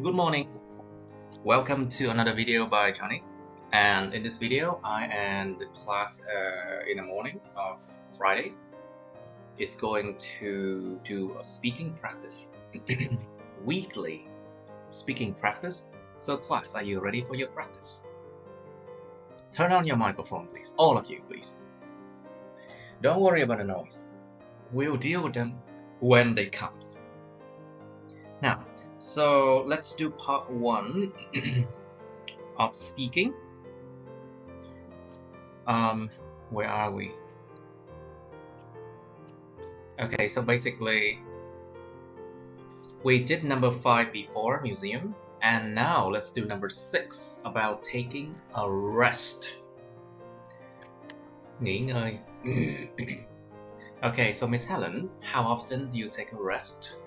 Good morning. Welcome to another video by Johnny. And in this video, I and the class in the morning of Friday is going to do a speaking practice. Weekly speaking practice. So class, are you ready for your practice? Turn on your microphone, please. All of you, please. Don't worry about the noise. We'll deal with them when they come. Now, so let's do part 1 of speaking. Where are we? Okay, so basically we did number 5 before, museum, and now let's do number 6 about taking a rest. Nghỉ ngơi. Okay, so Miss Helen, how often do you take a rest?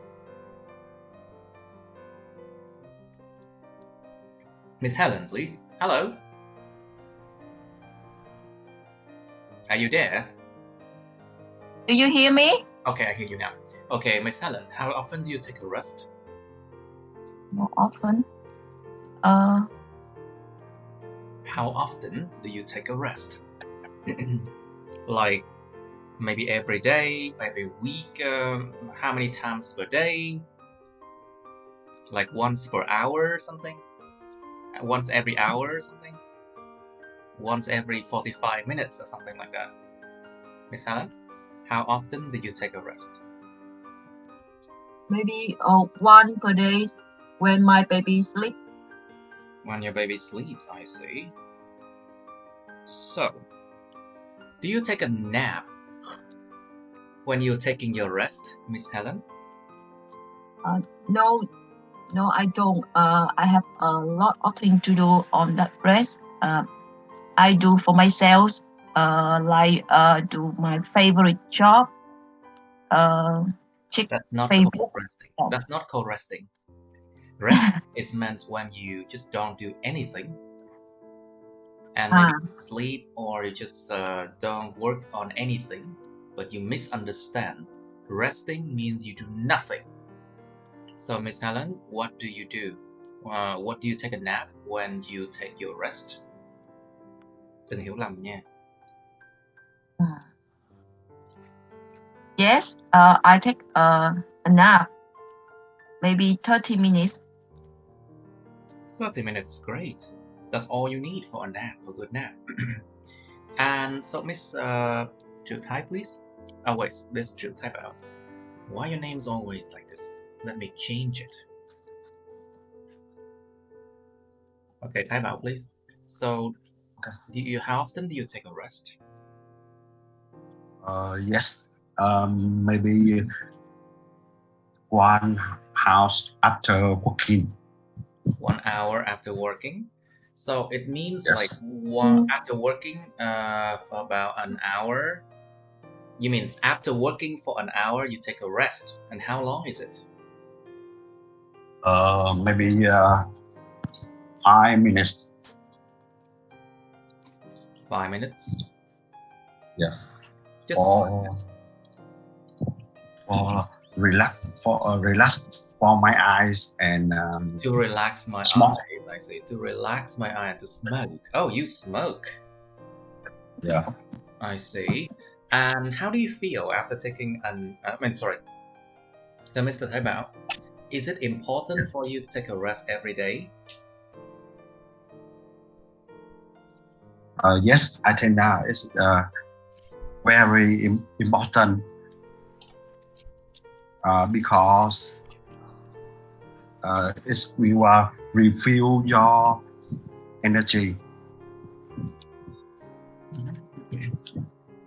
Miss Helen, please. Hello. Are you there? Do you hear me? Okay, I hear you now. Okay, Miss Helen, how often do you take a rest? More often. How often do you take a rest? Like maybe every day, every week, how many times per day? Like once per hour or something? Once every hour or something? Once every 45 minutes or something like that. Miss Helen, how often do you take a rest? Maybe one per day when my baby sleeps. When your baby sleeps, I see. So, do you take a nap when you're taking your rest, Miss Helen? No, I don't. I have a lot of things to do on that rest. I do for myself, like do my favorite job. That's not favorite. called resting. That's not called resting. Rest is meant when you just don't do anything, and maybe you sleep or you just don't work on anything, but you misunderstand. Resting means you do nothing. So, Miss Helen, what do you do? What do you take a nap when you take your rest? Đừng hiểu lầm nha. Yes, I take a nap. Maybe 30 minutes. 30 minutes is great. That's all you need for a nap, for a good nap. And so, Miss Triệu Thái, please. Oh, wait, this Triệu Thái out. Why your name's always like this? Let me change it. Okay, Thái Bảo, please. So, how often do you take a rest? Yes, maybe 1 hour after working. 1 hour after working. So it means Yes. like after working for about an hour. You mean after working for an hour, you take a rest. And how long is it? Maybe 5 minutes. 5 minutes? Yes. Just 5 minutes. Relax for my eyes and to relax my smoke. eyes, I see. To relax my eye and to smoke. Oh, you smoke. Yeah. I see. And how do you feel after taking So Mr. Thái Bảo, is it important for you to take a rest every day? Yes, I think it's very important because it will refill your energy.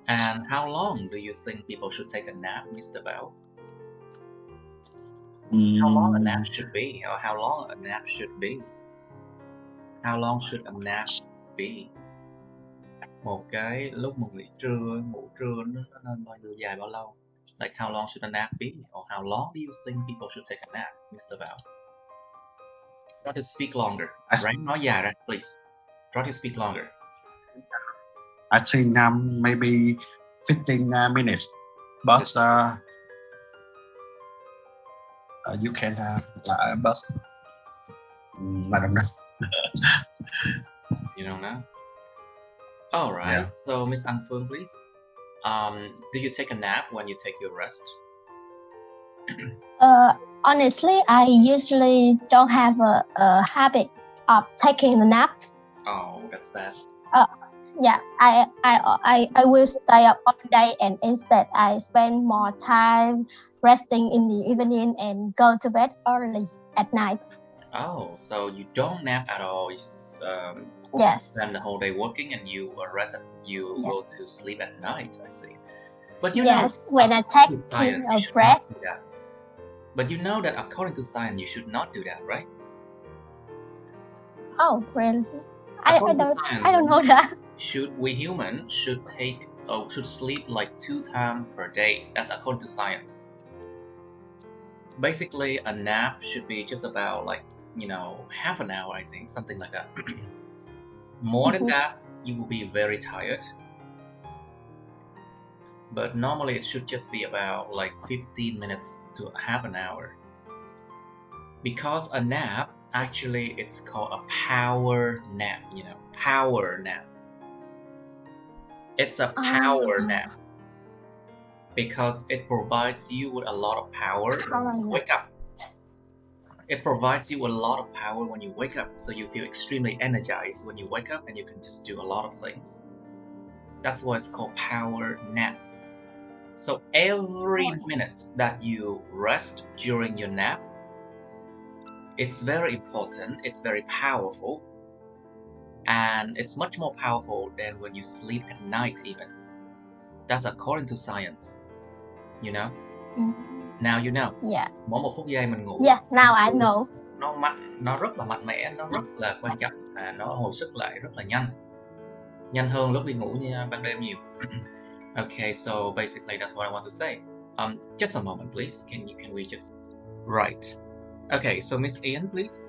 And how long do you think people should take a nap, Mr. Bảo? How long a nap should be, or how long a nap should be? How long should a nap be? Một cái lúc ngủ trưa nó nên bao nhiêu dài bao lâu? Like how long should a nap be? Or how long do you think people should take a nap, Mr. Bảo? Try to speak longer. Right? Nói dài ra, please. Try to speak longer. I think maybe 15 minutes, but you can but I don't know. You don't know? All right. Yeah. So, Miss An Phương, please. Do you take a nap when you take your rest? Honestly, I usually don't have a habit of taking a nap. Oh, that's bad. Yeah, I will stay up all day, and instead I spend more time resting in the evening and go to bed early at night. Oh, so you don't nap at all. You just Yes. spend the whole day working and you rest. You Yeah. go to sleep at night. I see. But you Yes, know, when I according take to science, a you should break. not do that. But you know that according to science, you should not do that, right? Oh, really? I According to don't science, know that. we humans should sleep like 2 times per day. That's according to science. Basically, a nap should be just about like, half an hour, I think, something like that. More than that, you will be very tired. But normally it should just be about like 15 minutes to half an hour. Because a nap, actually, it's called a power nap, power nap. It's a power nap because it provides you with a lot of power when you wake up. It provides you a lot of power when you wake up, so you feel extremely energized when you wake up and you can just do a lot of things. That's why it's called power nap. So every minute that you rest during your nap, it's very important, it's very powerful, and it's much more powerful than when you sleep at night even. That's according to science, you know? Now you know. Yeah. Mỗi 1 phút giây mình ngủ. Yeah, now I know. Nó rất là mạnh mẽ, nó rất là quan trọng, và nó hồi sức lại rất là nhanh. Nhanh hơn lúc đi ngủ ban đêm nhiều. Okay, so basically that's what I want to say. Just a moment, please. Can we just... Right. Okay, so Miss Ian, please.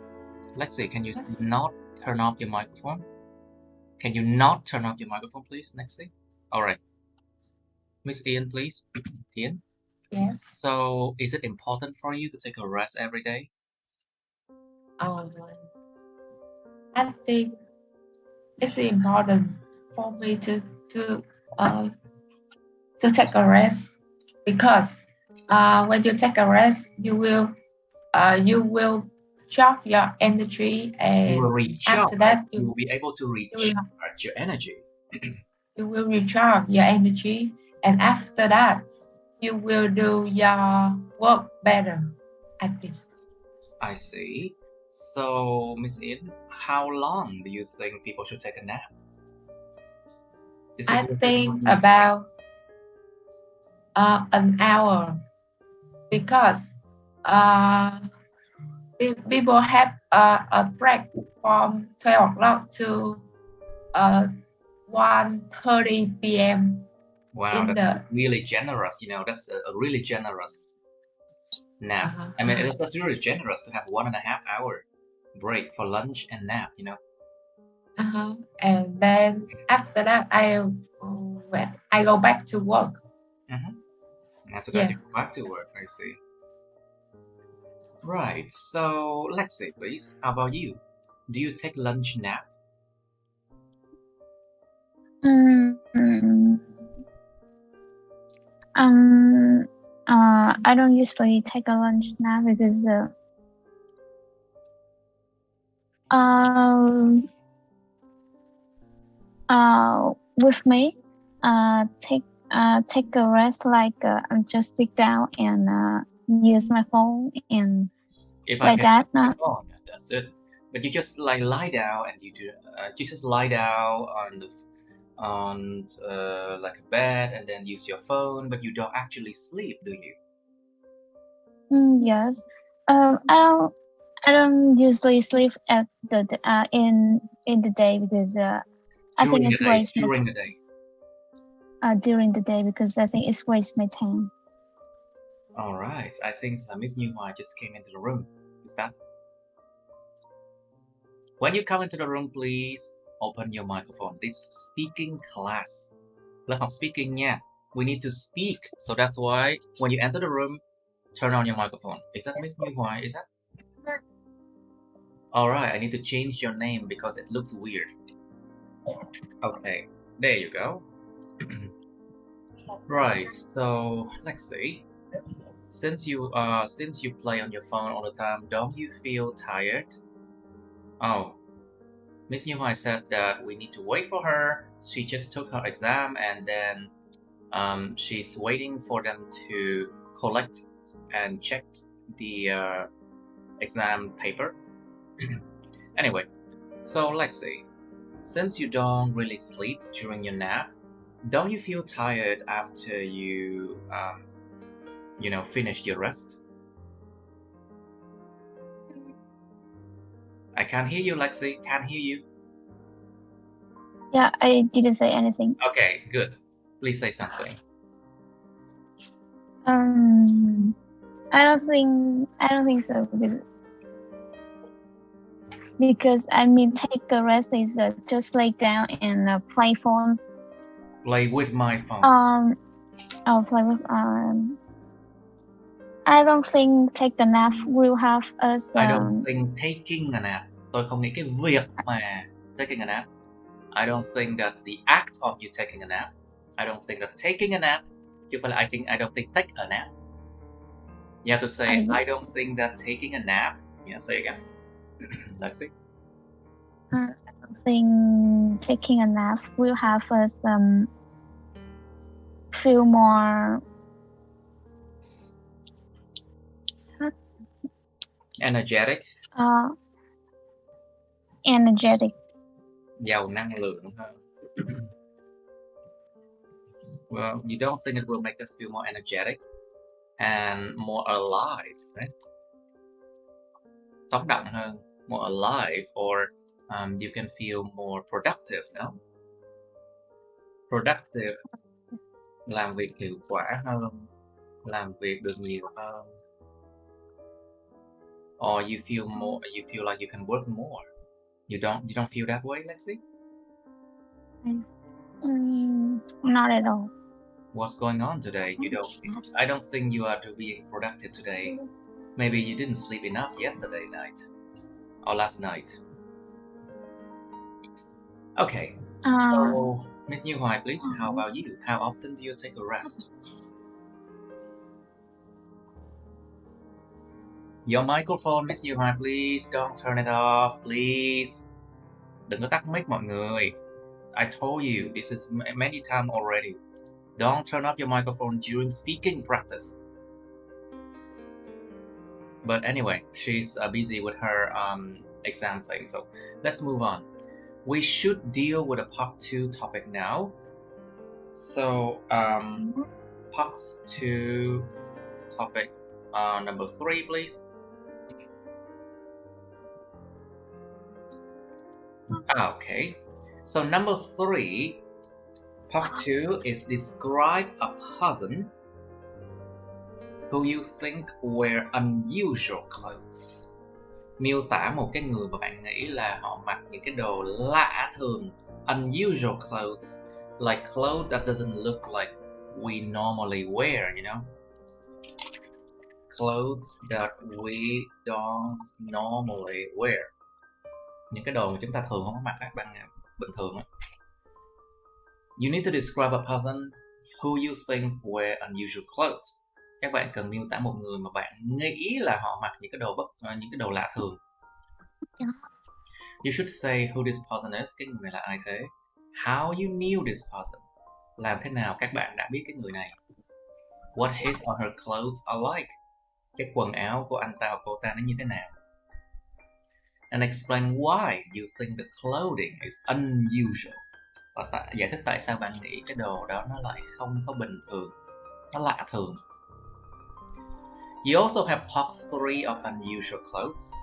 Lexi, can you not turn off your microphone? Can you not turn off your microphone, please, Lexi? All right. Miss Ian, please. Ian? Yes. So, is it important for you to take a rest every day? I think it's important for me to take a rest, because when you take a rest, you will charge your energy, and You will recharge. after that you will be able to recharge your energy. You will recharge your energy, and after that, you will do your work better, I think. I see. So, Miss Ian, how long do you think people should take a nap? I think about an hour, because people have a break from 12 o'clock to 1:30 p.m. Wow, that's really generous. That's a really generous nap. I mean, that's really generous to have 1.5 hour break for lunch and nap. And then after that, I go back to work. After that, you go back to work. I see. Right. So, Lexi, please. How about you? Do you take lunch nap? I don't usually take a lunch nap because with me, take a rest, like just sit down and use my phone and if like that. My phone, that's it. But you just like lie down and you just lie down on like a bed and then use your phone, but you don't actually sleep, do you? Yes. I don't usually sleep at in the day, because I think it's waste during the day. During the day, because I think it's waste my time. All right. I think Miss Như Hoa just came into the room. Is that? When you come into the room, please open your microphone. This is speaking class. Lớp học speaking nha. We need to speak. So that's why when you enter the room, turn on your microphone. Is that Miss Như Hoa? Is that? Alright, I need to change your name because it looks weird. Okay, there you go. Right, so let's see. Since you play on your phone all the time, don't you feel tired? Oh, Miss Như Hoài said that we need to wait for her. She just took her exam and then she's waiting for them to collect and check the exam paper. Anyway, so let's see. Since you don't really sleep during your nap, don't you feel tired after you finish your rest? I can't hear you, Lexi. Can't hear you. Yeah, I didn't say anything. Okay, good. Please say something. I don't think so because I mean take a rest is just lay down and play phones. Play with my phone. I'll play with I don't think take a nap will have us. I don't think taking a nap. Tôi không nghĩ cái việc mà taking a nap. I don't think that the act of you taking a nap. I don't think that taking a nap. Chứ phải là I don't think take a nap. You have to say I don't think that taking a nap. Yeah, say again. Let's see. I don't think taking a nap will have us feel more Energetic. Energetic. Giàu năng lượng hơn. Well, you don't think it will make us feel more energetic and more alive, right? Sống động hơn, more alive, or you can feel more productive, no? Productive, làm việc hiệu quả hơn, làm việc được nhiều hơn. Or you feel like you can work more. You don't feel that way, Lexi? Not at all. What's going on today? I don't think you are being productive today. Maybe you didn't sleep enough yesterday night or last night. Okay. So, Miss Như Hoài, please, how about you? How often do you take a rest? Your microphone, Miss Như Hoài, please don't turn it off, please. Đừng có tắt mic mọi người. I told you this is many times already. Don't turn off your microphone during speaking practice. But anyway, she's busy with her exam thing, so let's move on. We should deal with a part 2 topic now. So, part 2 topic number 3, please. Okay, so number 3, part 2 is describe a person who you think wear unusual clothes. Miêu tả một cái người mà bạn nghĩ là họ mặc những cái đồ lạ thường. Unusual clothes, like clothes that doesn't look like we normally wear, you know? Clothes that we don't normally wear. Những cái đồ mà chúng ta thường không có mặc các bạn bình thường á. You need to describe a person who you think wear unusual clothes. Các bạn cần miêu tả một người mà bạn nghĩ là họ mặc những cái đồ lạ thường. You should say who this person is. Cái người này là ai thế? How you knew this person. Làm thế nào các bạn đã biết cái người này? What his or her clothes are like. Cái quần áo của anh ta hoặc cô ta nó như thế nào? And explain why you think the clothing is unusual. Và giải thích tại sao bạn nghĩ cái đồ đó nó lại không có bình thường, nó lạ thường. You also have part 3 of unusual clothes.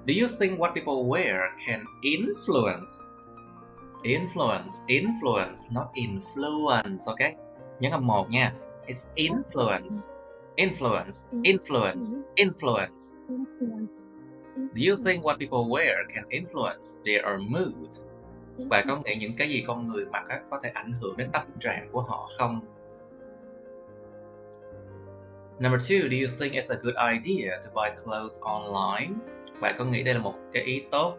Do you think what people wear can influence, not influence, okay? Nhớ âm 1 nha. It's influence. Do you think what people wear can influence their mood? Bạn có nghĩ những cái gì con người mặc có thể ảnh hưởng đến tâm trạng của họ không? Number 2, do you think it's a good idea to buy clothes online Bạn có nghĩ đây là một cái ý tốt?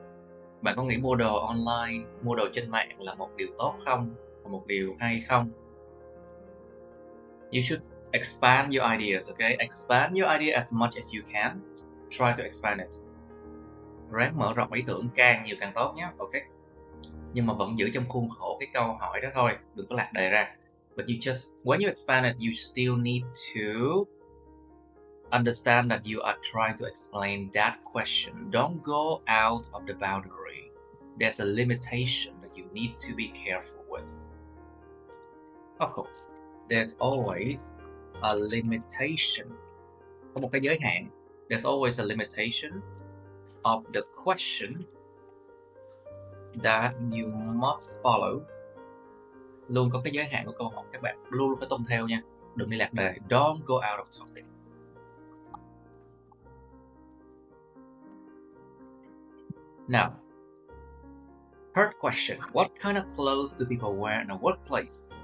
Bạn có nghĩ mua đồ online, mua đồ trên mạng là một điều tốt không? Là một điều hay không? You should expand your ideas, okay? Expand your idea as much as you can. Try to expand it. Ráng mở rộng ý tưởng càng nhiều càng tốt nhé, ok? Nhưng mà vẫn giữ trong khuôn khổ cái câu hỏi đó thôi, đừng có lạc đề ra. But you just, when you expand it, you still need to understand that you are trying to explain that question. Don't go out of the boundary. There's a limitation that you need to be careful with. Of course, there's always a limitation. Có một cái giới hạn. There's always a limitation of the question that you must follow. Luôn có cái giới hạn của câu hỏi, các bạn luôn phải tuân theo nha. Đừng đi lạc đề. Don't go out of topic. Now, third question. What kind of clothes do people wear in a workplace?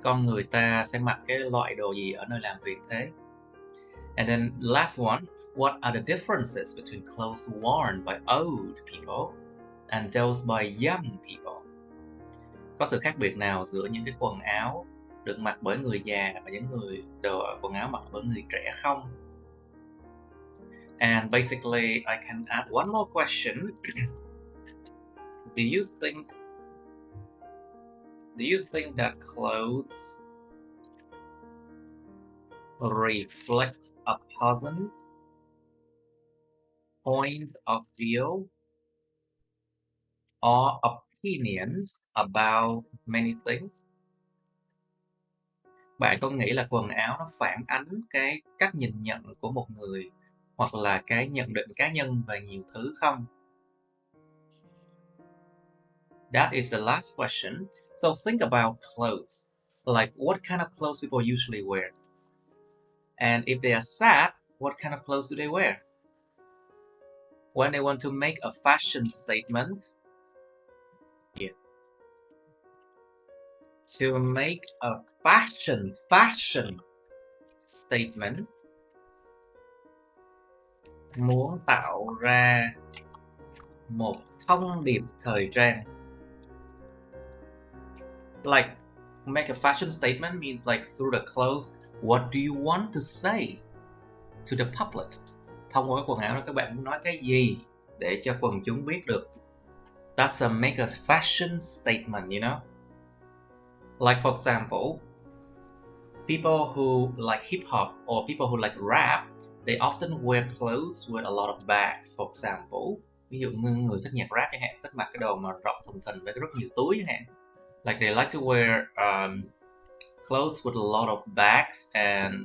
Con người ta sẽ mặc cái loại đồ gì ở nơi làm việc thế? And then last one. What are the differences between clothes worn by old people and those by young people? Có sự khác biệt nào giữa những cái quần áo được mặc bởi người già và những quần áo mặc bởi người trẻ không? And basically, I can add one more question. Do you think that clothes reflect a person's point of view or opinions about many things? Bạn có nghĩ là quần áo nó phản ánh cái cách nhìn nhận của một người hoặc là cái nhận định cá nhân về nhiều thứ không? That is the last question. So think about clothes. Like, what kind of clothes people usually wear? And if they are sad, what kind of clothes do they wear? When they want to make a fashion statement, to make a fashion statement, muốn tạo ra một thông điệp thời trang. Like, make a fashion statement means like through the clothes, what do you want to say to the public? Thông qua cái quần áo đó các bạn muốn nói cái gì để cho quần chúng biết được. That's a make a fashion statement, you know? Like for example, people who like hip hop or people who like rap, they often wear clothes with a lot of bags. For example, ví dụ như người thích nhạc rap chẳng hạn, thích mặc cái đồ mà rộng thùng thình với rất nhiều túi chẳng hạn. Like they like to wear clothes with a lot of bags and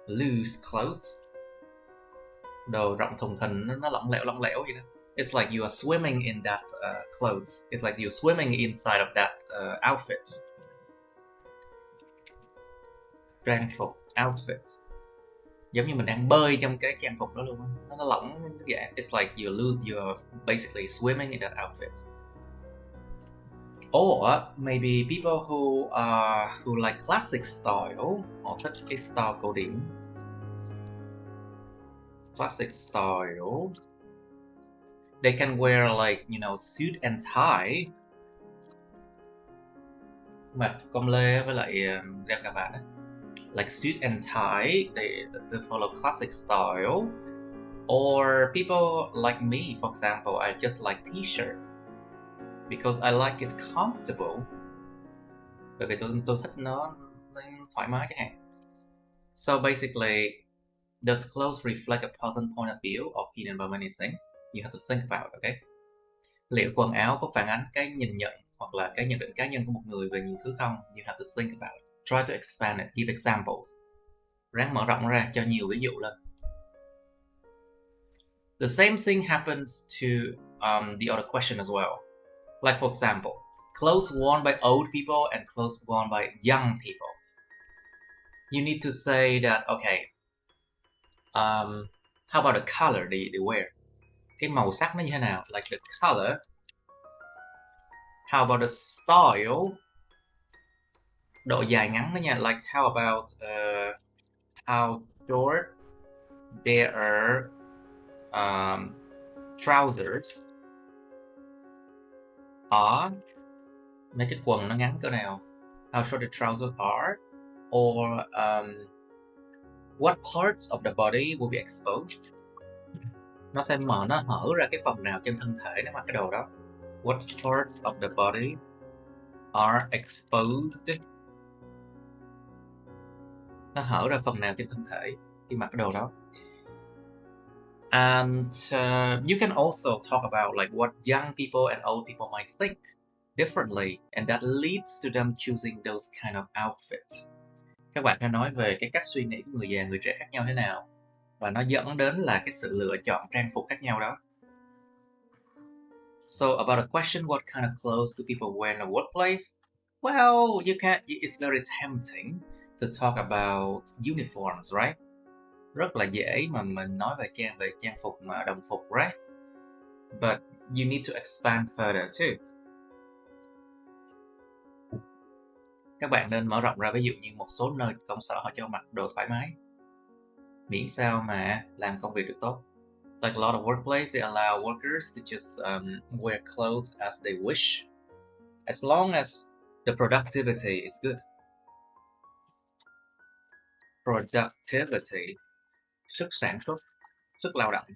loose clothes. Đồ rộng thùng thình nó lỏng lẻo vậy đó. It's like you are swimming in that clothes. It's like you're swimming inside of that outfit. Trang phục, outfit. Giống như mình đang bơi trong cái trang phục đó luôn. Nó lỏng vậy. It's like you're basically swimming in that outfit. Or maybe people who like classic style, họ thích cái style cổ điển. Classic style. They can wear like, suit and tie. Mặc com lê với lại đeo cà vạt. Like suit and tie, they follow classic style. Or people like me, for example, I just like t-shirt because I like it comfortable. Bởi vì tôi thích nó thoải mái chẳng hạn. So basically, does clothes reflect a person's point of view or opinion about many things? You have to think about, okay? Liệu quần áo có phản ánh cái nhìn nhận hoặc là cái nhận định cá nhân của một người về nhiều thứ không? You have to think about it. Try to expand it. Give examples. Ráng mở rộng ra, cho nhiều ví dụ lên. The same thing happens to the other question as well. Like for example, clothes worn by old people and clothes worn by young people. You need to say that, okay, how about the color they wear? Cái màu sắc nó như thế nào? Like the color. How about the style? Độ dài ngắn đó nha. Like how about how short their trousers are. Mấy cái quần nó ngắn cỡ nào? How short the trousers are, or what parts of the body will be exposed? Nó sẽ nó hở ra cái phần nào trên thân thể nếu mặc cái đồ đó. What parts of the body are exposed? Nó hở ra phần nào trên thân thể khi mặc cái đồ đó. And you can also talk about like what young people and old people might think differently, and that leads to them choosing those kind of outfits. Các bạn hãy nói về cái cách suy nghĩ của người già, người trẻ khác nhau thế nào, và nó dẫn đến là cái sự lựa chọn trang phục khác nhau đó. So about a question, what kind of clothes do people wear in the workplace? Well, it's very tempting to talk about uniforms, right? Rất là dễ mà mình nói về trang phục mà đồng phục, right? But you need to expand further too. Các bạn nên mở rộng ra, ví dụ như một số nơi công sở họ cho mặc đồ thoải mái, miễn sao mà làm công việc được tốt. Like a lot of workplaces, they allow workers to just wear clothes as they wish, as long as the productivity is good. Productivity, sức sản xuất, sức lao động.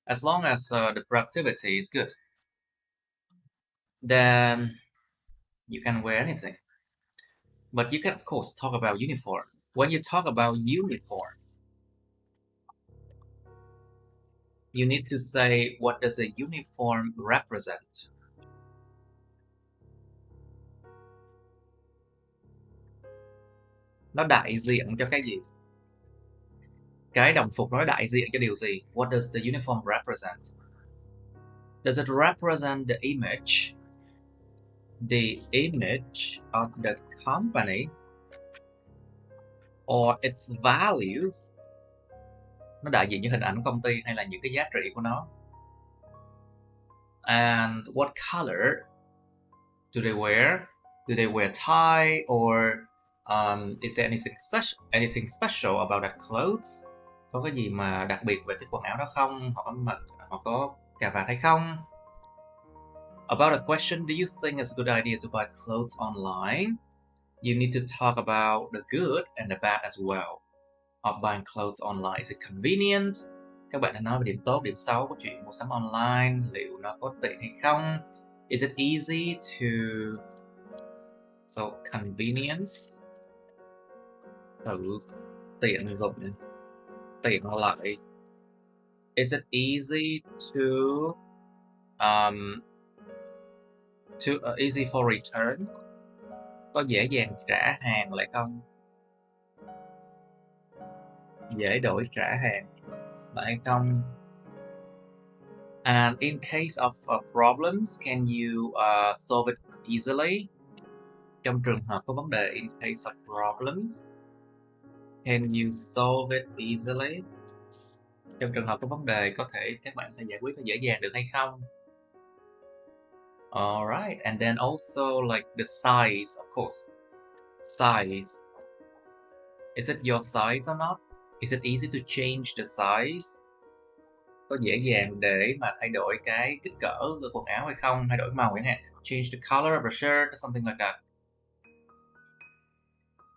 As long as the productivity is good, then you can wear anything. But you can, of course, talk about uniform. When you talk about uniform, you need to say, what does a uniform represent? Nó đại diện cho cái gì? Cái đồng phục nó đại diện cho điều gì? What does the uniform represent? Does it represent the image of the company or its values? Nó đại diện cho hình ảnh công ty hay là những cái giá trị của nó? And what color do they wear? Do they wear tie, or is there anything special about that clothes? Có cái gì mà đặc biệt về cái quần áo đó không? Họ có cà vạt hay không? About a question, do you think it's a good idea to buy clothes online? You need to talk about the good and the bad as well of buying clothes online. Is it convenient? Các bạn đã nói về điểm tốt, điểm xấu của chuyện mua sắm online. Liệu nó có tiện hay không? Is it easy to... So, convenience. Tiện dụng, tiện lợi. Is it easy to easy for return? Có dễ dàng trả hàng lại không? Dễ đổi trả hàng lại hay không? And in case of problems, can you solve it easily? Trong trường hợp có vấn đề, in case of problems, can you solve it easily? Trong trường hợp có vấn đề, các bạn thể giải quyết nó dễ dàng được hay không? Alright, and then also like the size, of course. Size. Is it your size or not? Is it easy to change the size? Có dễ dàng để mà thay đổi cái kích cỡ của quần áo hay không? Thay đổi màu chẳng hạn. Change the color of a shirt or something like that.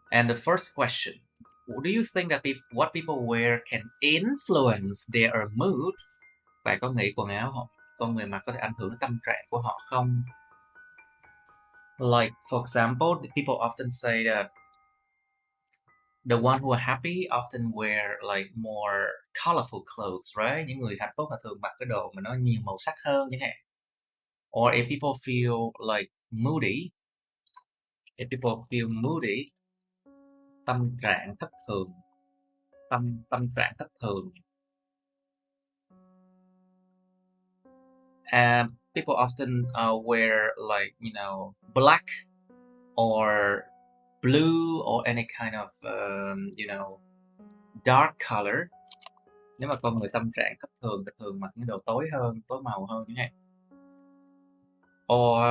And the first question, do you think that what people wear can influence their mood? Bạn có nghĩ quần áo con người mặc có thể ảnh hưởng đến tâm trạng của họ không? Like, for example, people often say that the one who are happy often wear like more colorful clothes, right? Những người hạnh phúc là thường mặc cái đồ mà nó nhiều màu sắc hơn chẳng hạn. Or if people feel like moody, tâm trạng thất thường, tâm trạng thất thường. And people often wear like, black or blue or any kind of, dark color. Nếu mà con người tâm trạng thất thường mặc những đồ tối màu hơn chẳng hạn. Or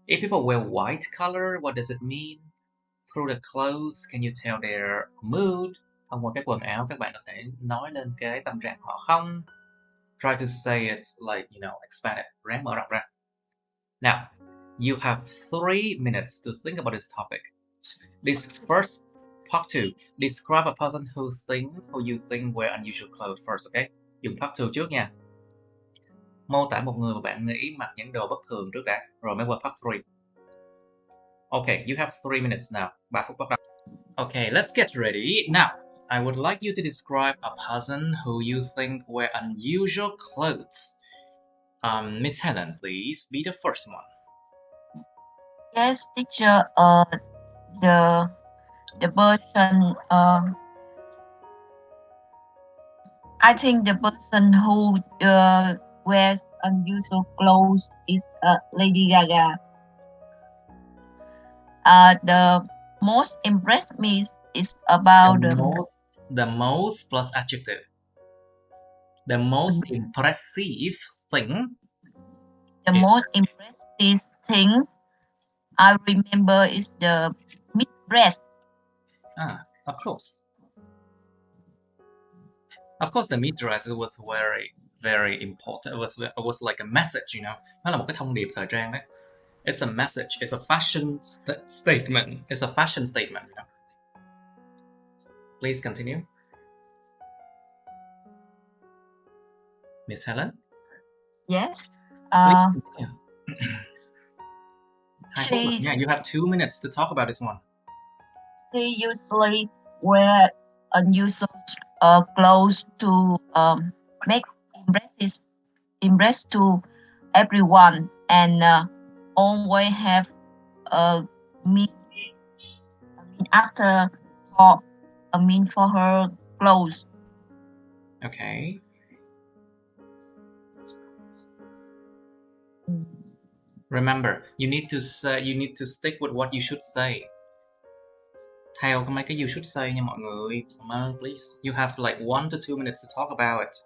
if people wear white color, what does it mean? through the clothes, can you tell their mood? Thông qua cái quần áo, các bạn có thể nói lên cái tâm trạng họ không? Try to say it like, expand it, ráng mở rộng ra. Now, you have 3 minutes to think about this topic. This first, part 2, describe a person who you think wear unusual clothes first, okay? Dùng part 2 trước nha. Mô tả một người mà bạn nghĩ mặc những đồ bất thường trước đã, rồi mới qua part 3. Okay, you have 3 minutes now. 3 phút bắt đầu. Okay, let's get ready. Now, I would like you to describe a person who you think wear unusual clothes. Miss Helen, please be the first one. Yes, teacher. The person. I think the person who wears unusual clothes is Lady Gaga. The most impressed me is about the most plus adjective. The most impressive thing. The most impressive thing I remember is the mid-dress. Of course. Of course, the mid-dress was very, very important. It was like a message, Nó là một cái thông điệp thời trang đấy. It's a message. It's a fashion statement. It's a fashion statement, Please continue. Miss Helen? Yes. Please continue. You have 2 minutes to talk about this one. She usually wear unusual clothes to make impress to everyone, and always have a for her clothes. Okay. Remember, you need to stick with what you should say. Theo mấy cái you should say nha mọi người. Come on, please. You have like 1 to 2 minutes to talk about it.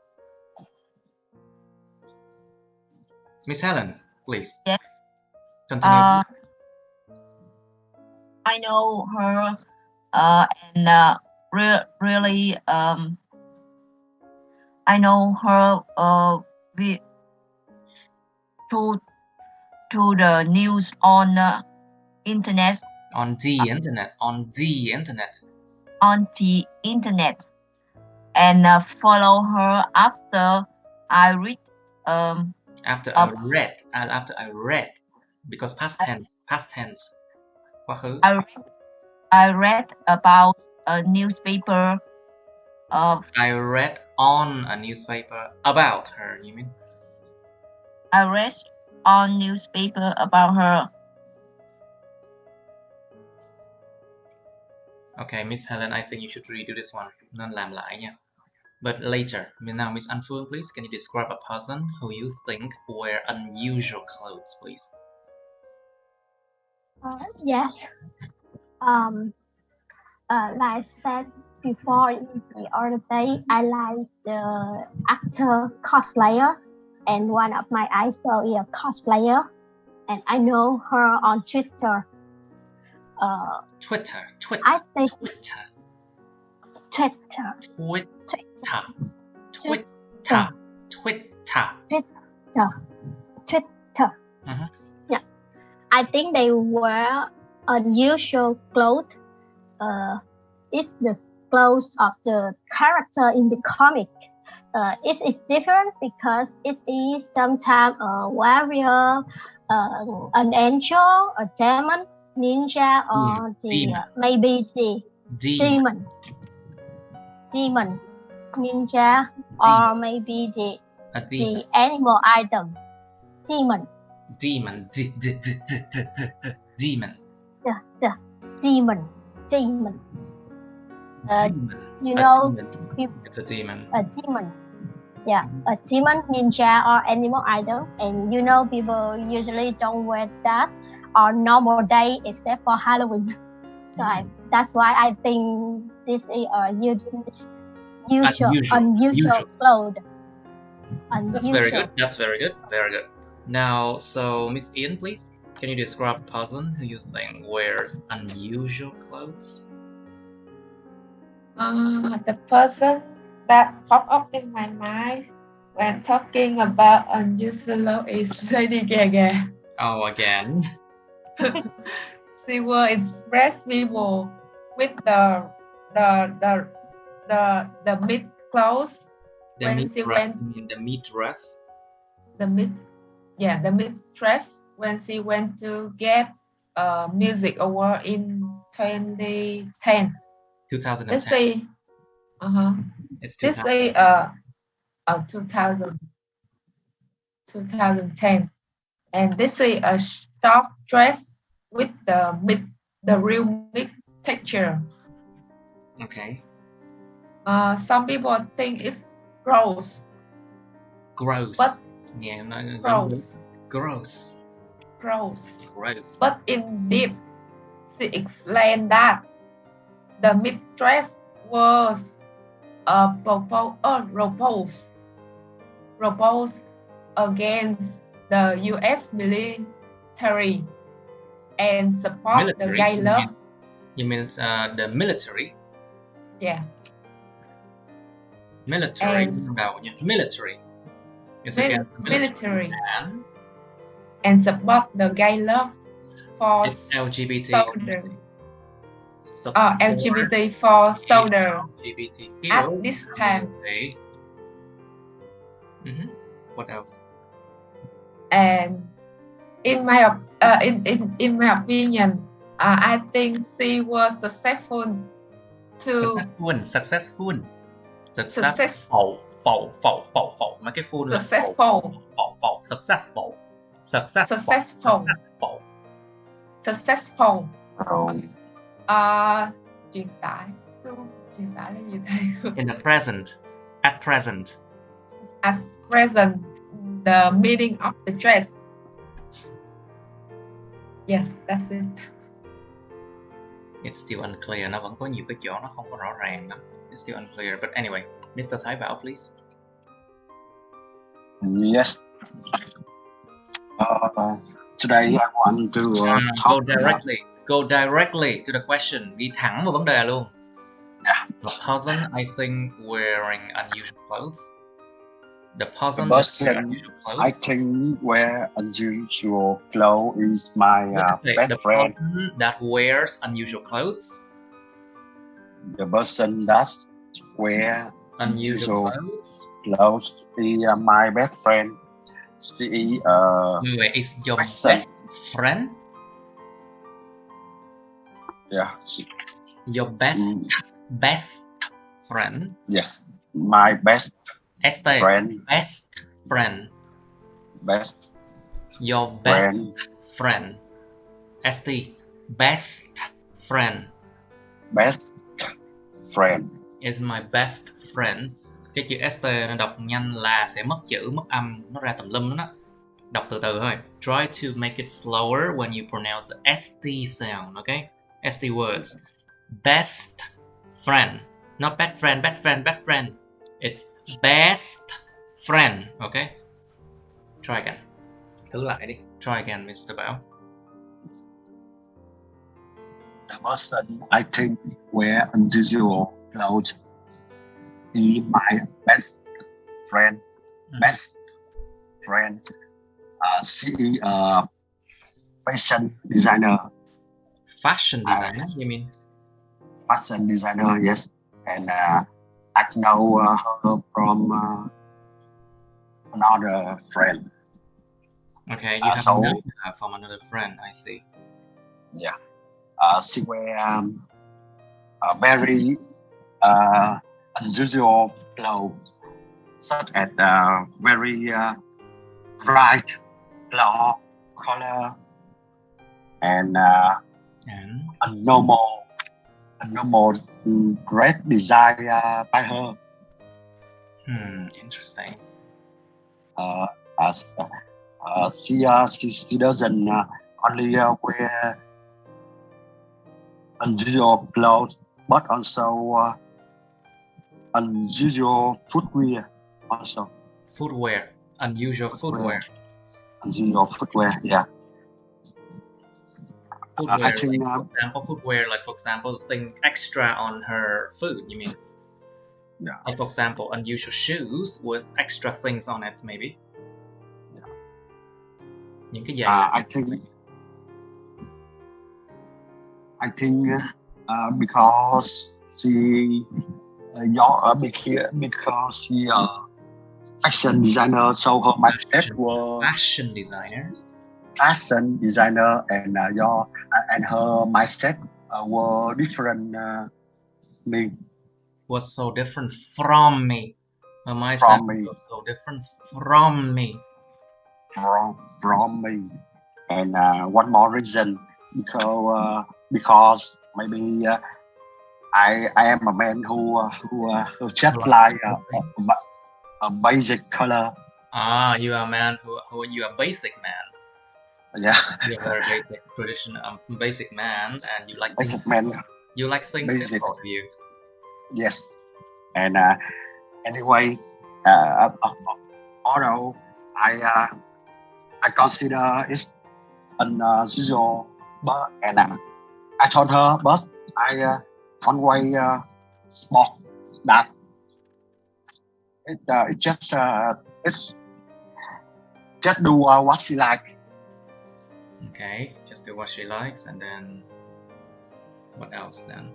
Miss Helen, please. Yes. Continue. I know her, and really, I know her through the news on internet. On the internet. And follow her after I read. After I read, because past tense. Quá khứ. I read about a newspaper. I read on a newspaper about her. You mean? I read on newspaper about her. Okay, Miss Helen, I think you should redo this one. Nên làm lại nha. But later. Now, Miss An Phương, please, can you describe a person who you think wear unusual clothes, please? Yes. Like I said before the other day, I like the actor cosplayer, and one of my idols is a cosplayer, and I know her on Twitter. Twitter. I think Twitter. Yeah, I think they wear unusual clothes. It's the clothes of the character in the comic. It is different because it is sometimes a warrior, an angel, a demon, ninja, or maybe the demon, ninja, or maybe the animal item, demon. You know, it's a demon. A demon. Yeah, a demon, ninja, or animal idol. And people usually don't wear that on normal day except for Halloween. So that's why I think this is a unusual clothes. That's very good. Very good. Now, so Miss Ian, please, can you describe a person who you think wears unusual clothes? The person that popped up in my mind when talking about unusual is Lady Gaga. Oh, again. She will express people with the mid clothes The when mid she dress. went You mean the mid dress? the mid dress when she went to get a music award in 2010. 2010. Let's say It's let's 2000. say 2010, and this is a short dress with the real mid texture. Okay. Some people think it's gross. Gross. But nghe em nói gross. Gross. Gross. Gross. But in deep, she explained that the mid dress was proposed against the U.S. military and support the gay love. You mean the military? Yeah. Military. Military. It's against the military. And support the gay love for LGBT. LGBT for soldier LGBT at this time. What else? And in my opinion, I think she was successful. Successful. Mấy cái full là successful. Truyền tải là gì thầy? In the present, at present. At present, the meaning of the dress. Yes, that's it. It's still unclear. Nó vẫn có nhiều cái chỗ nó không có rõ ràng lắm. It's still unclear. But anyway, Mr. Thái Bảo, please. Yes. Today I want to talk Go directly to the question. Đi thẳng vào vấn đề luôn. Yeah. The person I think wearing unusual clothes. The person I think wear unusual clothes is my best friend. Person that wears unusual clothes. The person that wear unusual clothes is my best friend. She is your person. best friend? Yeah. Your best friend? Yes. My best friend. Best friend. Best. Your best friend. ST. Best friend. Best friend. Is my best friend. Cái chữ ST nó đọc nhanh là sẽ mất chữ, mất âm, nó ra tùm lum đó. Đọc từ từ thôi. Try to make it slower when you pronounce the ST sound, okay? ST words. Best friend. Not bad friend, bad friend, bad friend. It's best friend, okay? Try again. Thử lại đi. Try again, Mr. Bảo. The person I think wear unusual clothes is my best friend. Best friend. She is a fashion designer. Fashion designer, you mean? Fashion designer, yes. And I know her from another friend. Okay, you have known her from another friend, I see. Yeah. She wear a very unusual clothes, such as very bright color and a normal great design by her. Interesting. She doesn't only wear unusual clothes, but also unusual footwear. Also. Footwear. Unusual footwear. Unusual footwear. Yeah. Footwear, I think like, for example, footwear, like, for example, thing extra on her food, you mean? Yeah. Like, for example, unusual shoes with extra things on it, maybe. Những cái giày I think because she because she fashion designer, so her mindset were fashion designer, and and her mindset were different me. Was so different from me. Her mindset was so different from me. From me. And one more reason, because maybe I am a man who just like a basic color. You are a man who you are a basic man. Yeah. You are very basic, traditional, basic man, and you like basic things. Man. You like things Basic. simple to you. Yes. And anyway, although I consider it's unusual, but I told her, but I always spot that it just it's just do what she like. Okay, just do what she likes, and then what else then?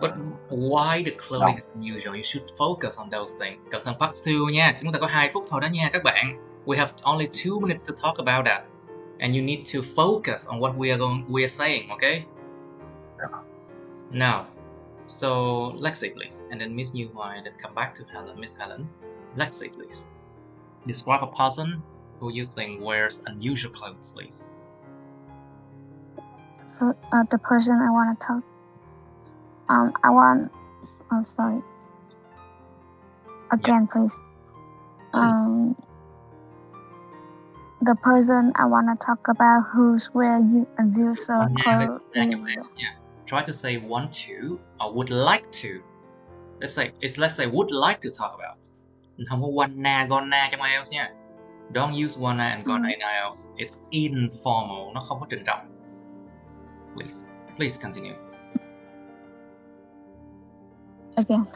But why the clothing is unusual? You should focus on those things. Cẩn thận phát siêu nha. Chúng ta có 2 phút thôi đó nha các bạn. We have only 2 minutes to talk about that, and you need to focus on what we are saying. Okay. Now, so Lexi, please, and then Miss New Hoài, and then come back to Helen. Miss Helen, Lexi, please. Describe a person who you think wears unusual clothes, please. The person I want to talk. Sorry. Again, please. The person I want to talk about who's wearing unusual clothes. Try to say want to or would like to. Let's say would like to talk about. Không có wanna, gonna trong IELTS nha. Don't use wanna and gonna in IELTS. It's informal. Nó không có trịnh trọng. Please continue. Again,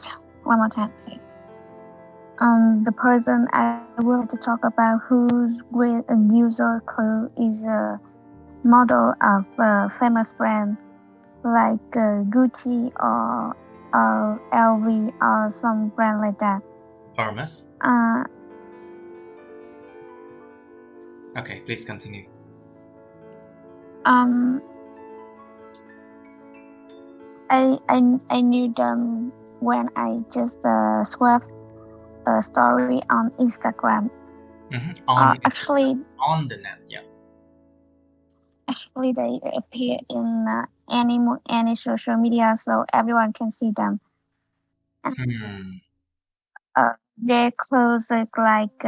one more time. The person I would like to talk about who's with unusual clothes is a model of a famous brand like Gucci or LV or some brand like that. Hermes? Okay, please continue. I knew them when I just swapped a story on Instagram. Actually, on the net, yeah. Actually, they appear in any social media, so everyone can see them. Their clothes look like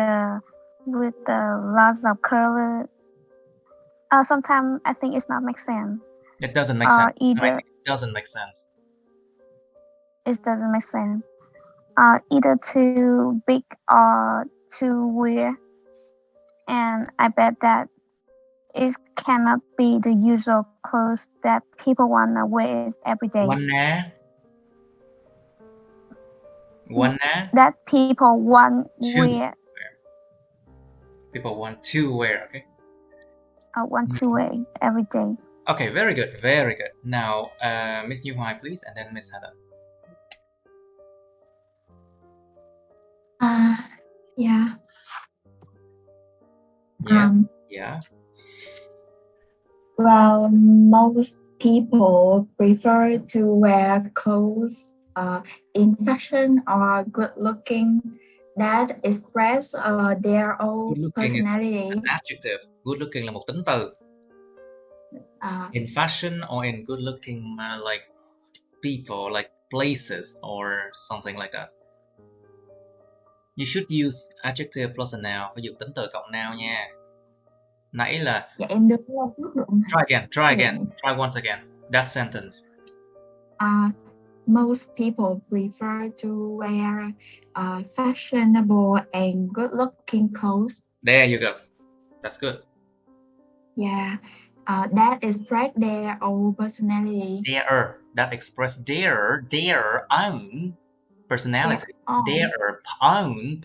with lots of color. Sometimes I think it's not make sense. It doesn't make sense. It doesn't make sense. It doesn't make sense. Either too big or too weird, and I bet that it cannot be the usual clothes that people wanna wear every day. Wanna? That people want to wear. People want to wear, okay? Want to wear every day. Okay, very good, very good. Now, Miss New Hoài, please, and then Miss Heather. Yeah. Yeah. Well, most people prefer to wear clothes in fashion or good looking that express their own personality. Is an adjective. Good looking là một tính từ. In fashion or in good looking like people, like places or something like that. You should use adjective plus a noun. Phải dùng tính từ cộng noun nha. Nãy là dạ em đứng lên trước được. Try again. Try once again. That sentence. Most people prefer to wear fashionable and good-looking clothes. There you go. That's good. Yeah, that express their own personality. That express their own personality. Their own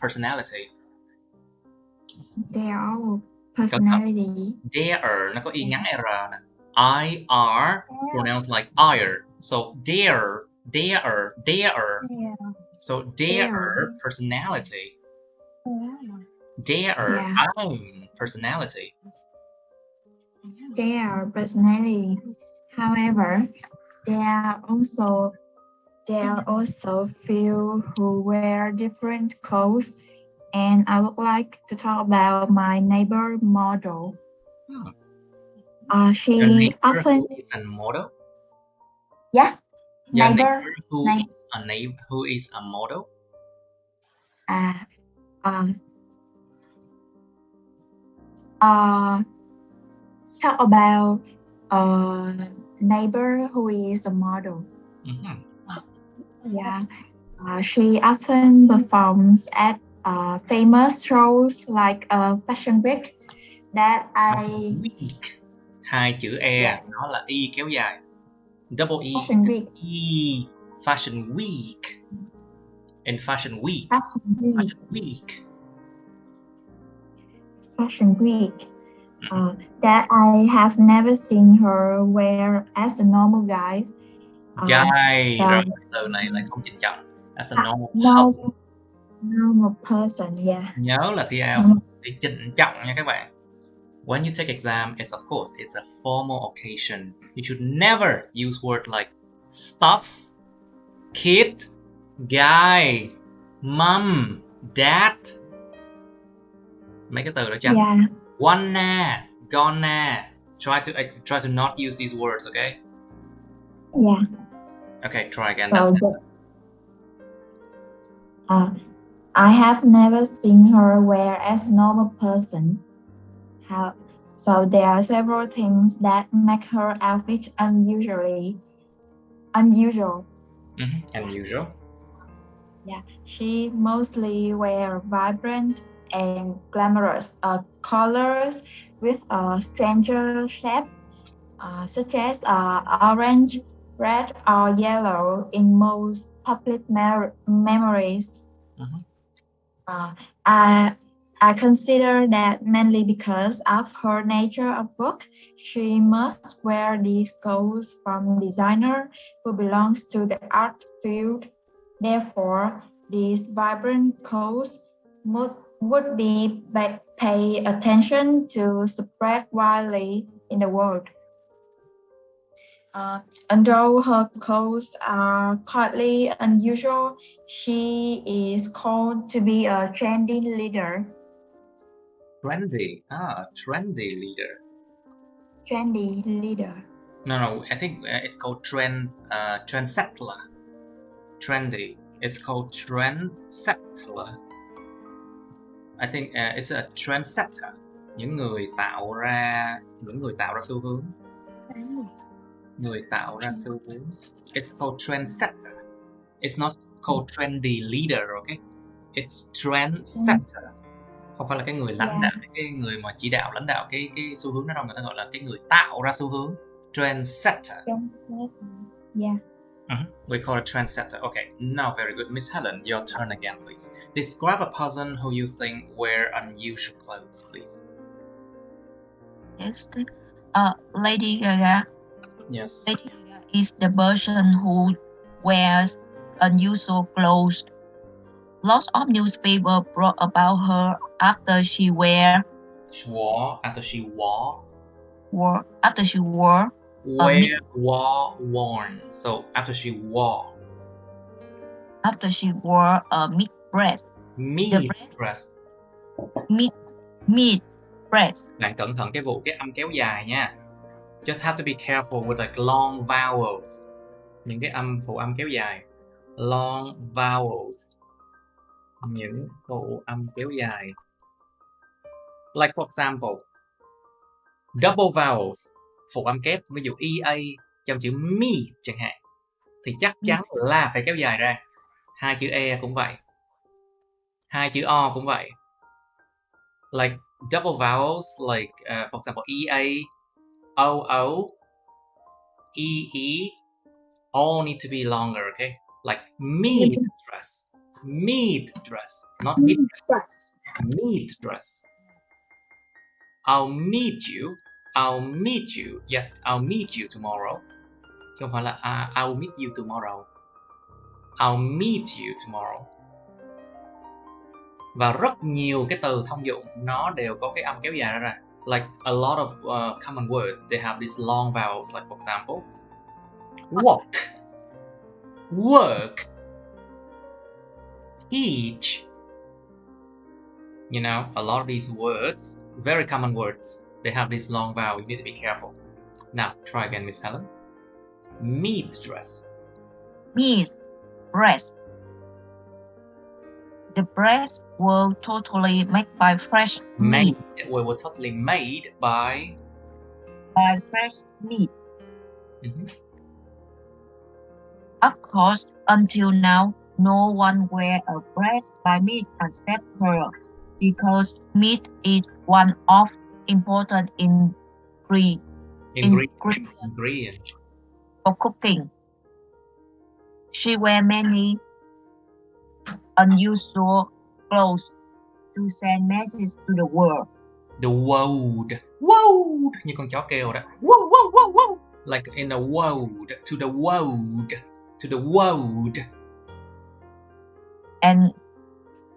Their own personality. personality. Their nó có y ngắn r nè. IR pronounced like ir. So their. So their personality. Their own personality. Their personality. However, there are also few who wear different clothes, and I would like to talk about my neighbor model. Your She neighbor often who is a model. Your Neighbor who is a model. Talk about neighbor who is a model. She often performs at famous shows like Fashion Week. Week. Hai chữ e nó là y kéo dài. Double e. Fashion Week. E. Fashion Week. In Fashion Week. Fashion Week. That I have never seen her wear as a normal guy. Rồi từ này lại không chỉnh trọng. As a normal person, yeah. Nhớ là thi IELTS thì chỉnh trọng nha các bạn. When you take exam, it's a formal occasion. You should never use words like stuff, kid, guy, mom, dad. Mấy cái từ đó chăng? Yeah. Wanna, gonna. Try to not use these words, okay? Yeah. Okay, try again. I have never seen her wear as a normal person. So there are several things that make her outfit unusual. Unusual. Yeah, she mostly wears vibrant and glamorous colors with a stranger shape, such as orange, red, or yellow in most public memories. I consider that mainly because of her nature of work. She must wear these clothes from a designer who belongs to the art field. Therefore, these vibrant clothes would be pay attention to spread widely in the world. Although her clothes are quietly unusual, she is called to be a trendy leader. Trendy leader. Trendy leader. No, I think it's called trendsetter. Trendy. It's called trendsetter. I think it's a trendsetter. Những người tạo ra xu hướng. It's called trendsetter. It's not called trendy leader, okay? It's trendsetter. Không phải là cái người lãnh đạo, cái người mà chỉ đạo lãnh đạo cái xu hướng đó đâu, người ta gọi là cái người tạo ra xu hướng. Trendsetter. Yeah. We call it trendsetter. Okay, now very good. Miss Helen, your turn again, please. Describe a person who you think wear unusual clothes, please. Yes. Lady Gaga. Yes. Lady Gaga is the person who wears unusual clothes. Lots of newspapers wrote about her after she wore. Worn. So after she wore. After she wore a mid dress. Mid dress. Bạn cẩn thận cái âm kéo dài nha. Just have to be careful with like long vowels. Những cái phụ âm kéo dài. Long vowels. Những phụ âm kéo dài. Like for example, double vowels, phụ âm kép, ví dụ EA trong chữ me chẳng hạn, thì chắc chắn là phải kéo dài ra. Hai chữ E cũng vậy. Hai chữ O cũng vậy. Like double vowels, like for example EA, O, E, all need to be longer, okay? Like meet dress. Meet dress. Not meet dress. Meet dress. I'll meet you. I'll meet you. Yes, I'll meet you tomorrow. Chứ không phải là I'll meet you tomorrow. I'll meet you tomorrow. Và rất nhiều cái từ thông dụng nó đều có cái âm kéo dài ra. Like a lot of common words, they have these long vowels. Like for example, walk, work, teach. You know, a lot of these words, very common words, they have this long vowel. You need to be careful. Now, try again, Miss Helen. Meet dress. Meet dress. The breasts were totally made by fresh meat. We were totally made by Fresh meat. Of course, until now, no one wear a breast by meat except her, because meat is one of important ingredient for cooking. She wear many unusual clothes to send messages to the world. The world. World. Như con chó kêu đó. Wow, wow, wow, wow. Like in the world. To the world. To the world. And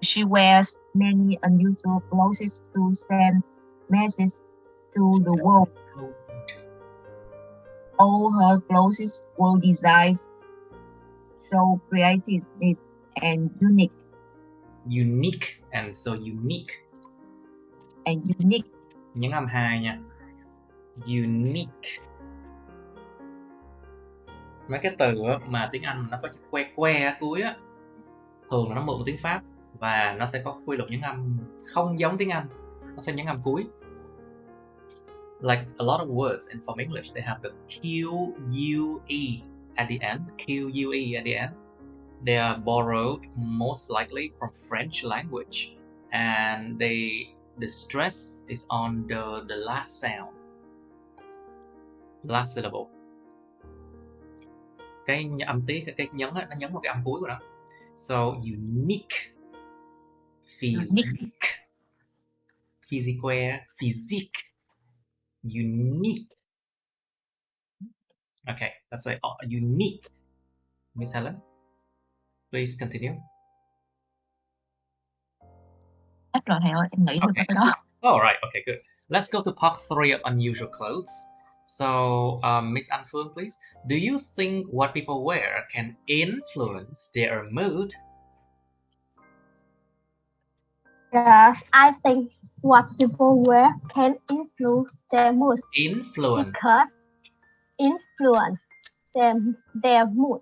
she wears many unusual clothes to send messages to the world. All her clothes were designed so creative and unique. Unique and so unique. And unique. Nhấn âm 2 nha. Unique. Mấy cái từ mà tiếng Anh nó có chữ que ở cuối á, thường là nó mượn tiếng Pháp và nó sẽ có quy luật nhấn âm không giống tiếng Anh, nó sẽ nhấn âm cuối. Like a lot of words in from English, they have the QUE at the end. QUE at the end. They are borrowed most likely from French language, and the stress is on the last sound, last syllable. Cái âm tiết, cái nhấn á, nó nhấn vào cái âm cuối của nó. So unique, physique, physique, unique. Okay, let's say unique. Miss Helen, please continue. Hết rồi thầy ơi, em nghĩ được cái đó. All right, okay, good. Let's go to part 3 of unusual clothes. So, Miss An Phương, please. Do you think what people wear can influence their mood? Yes, I think what people wear can influence their mood. Influence Their mood.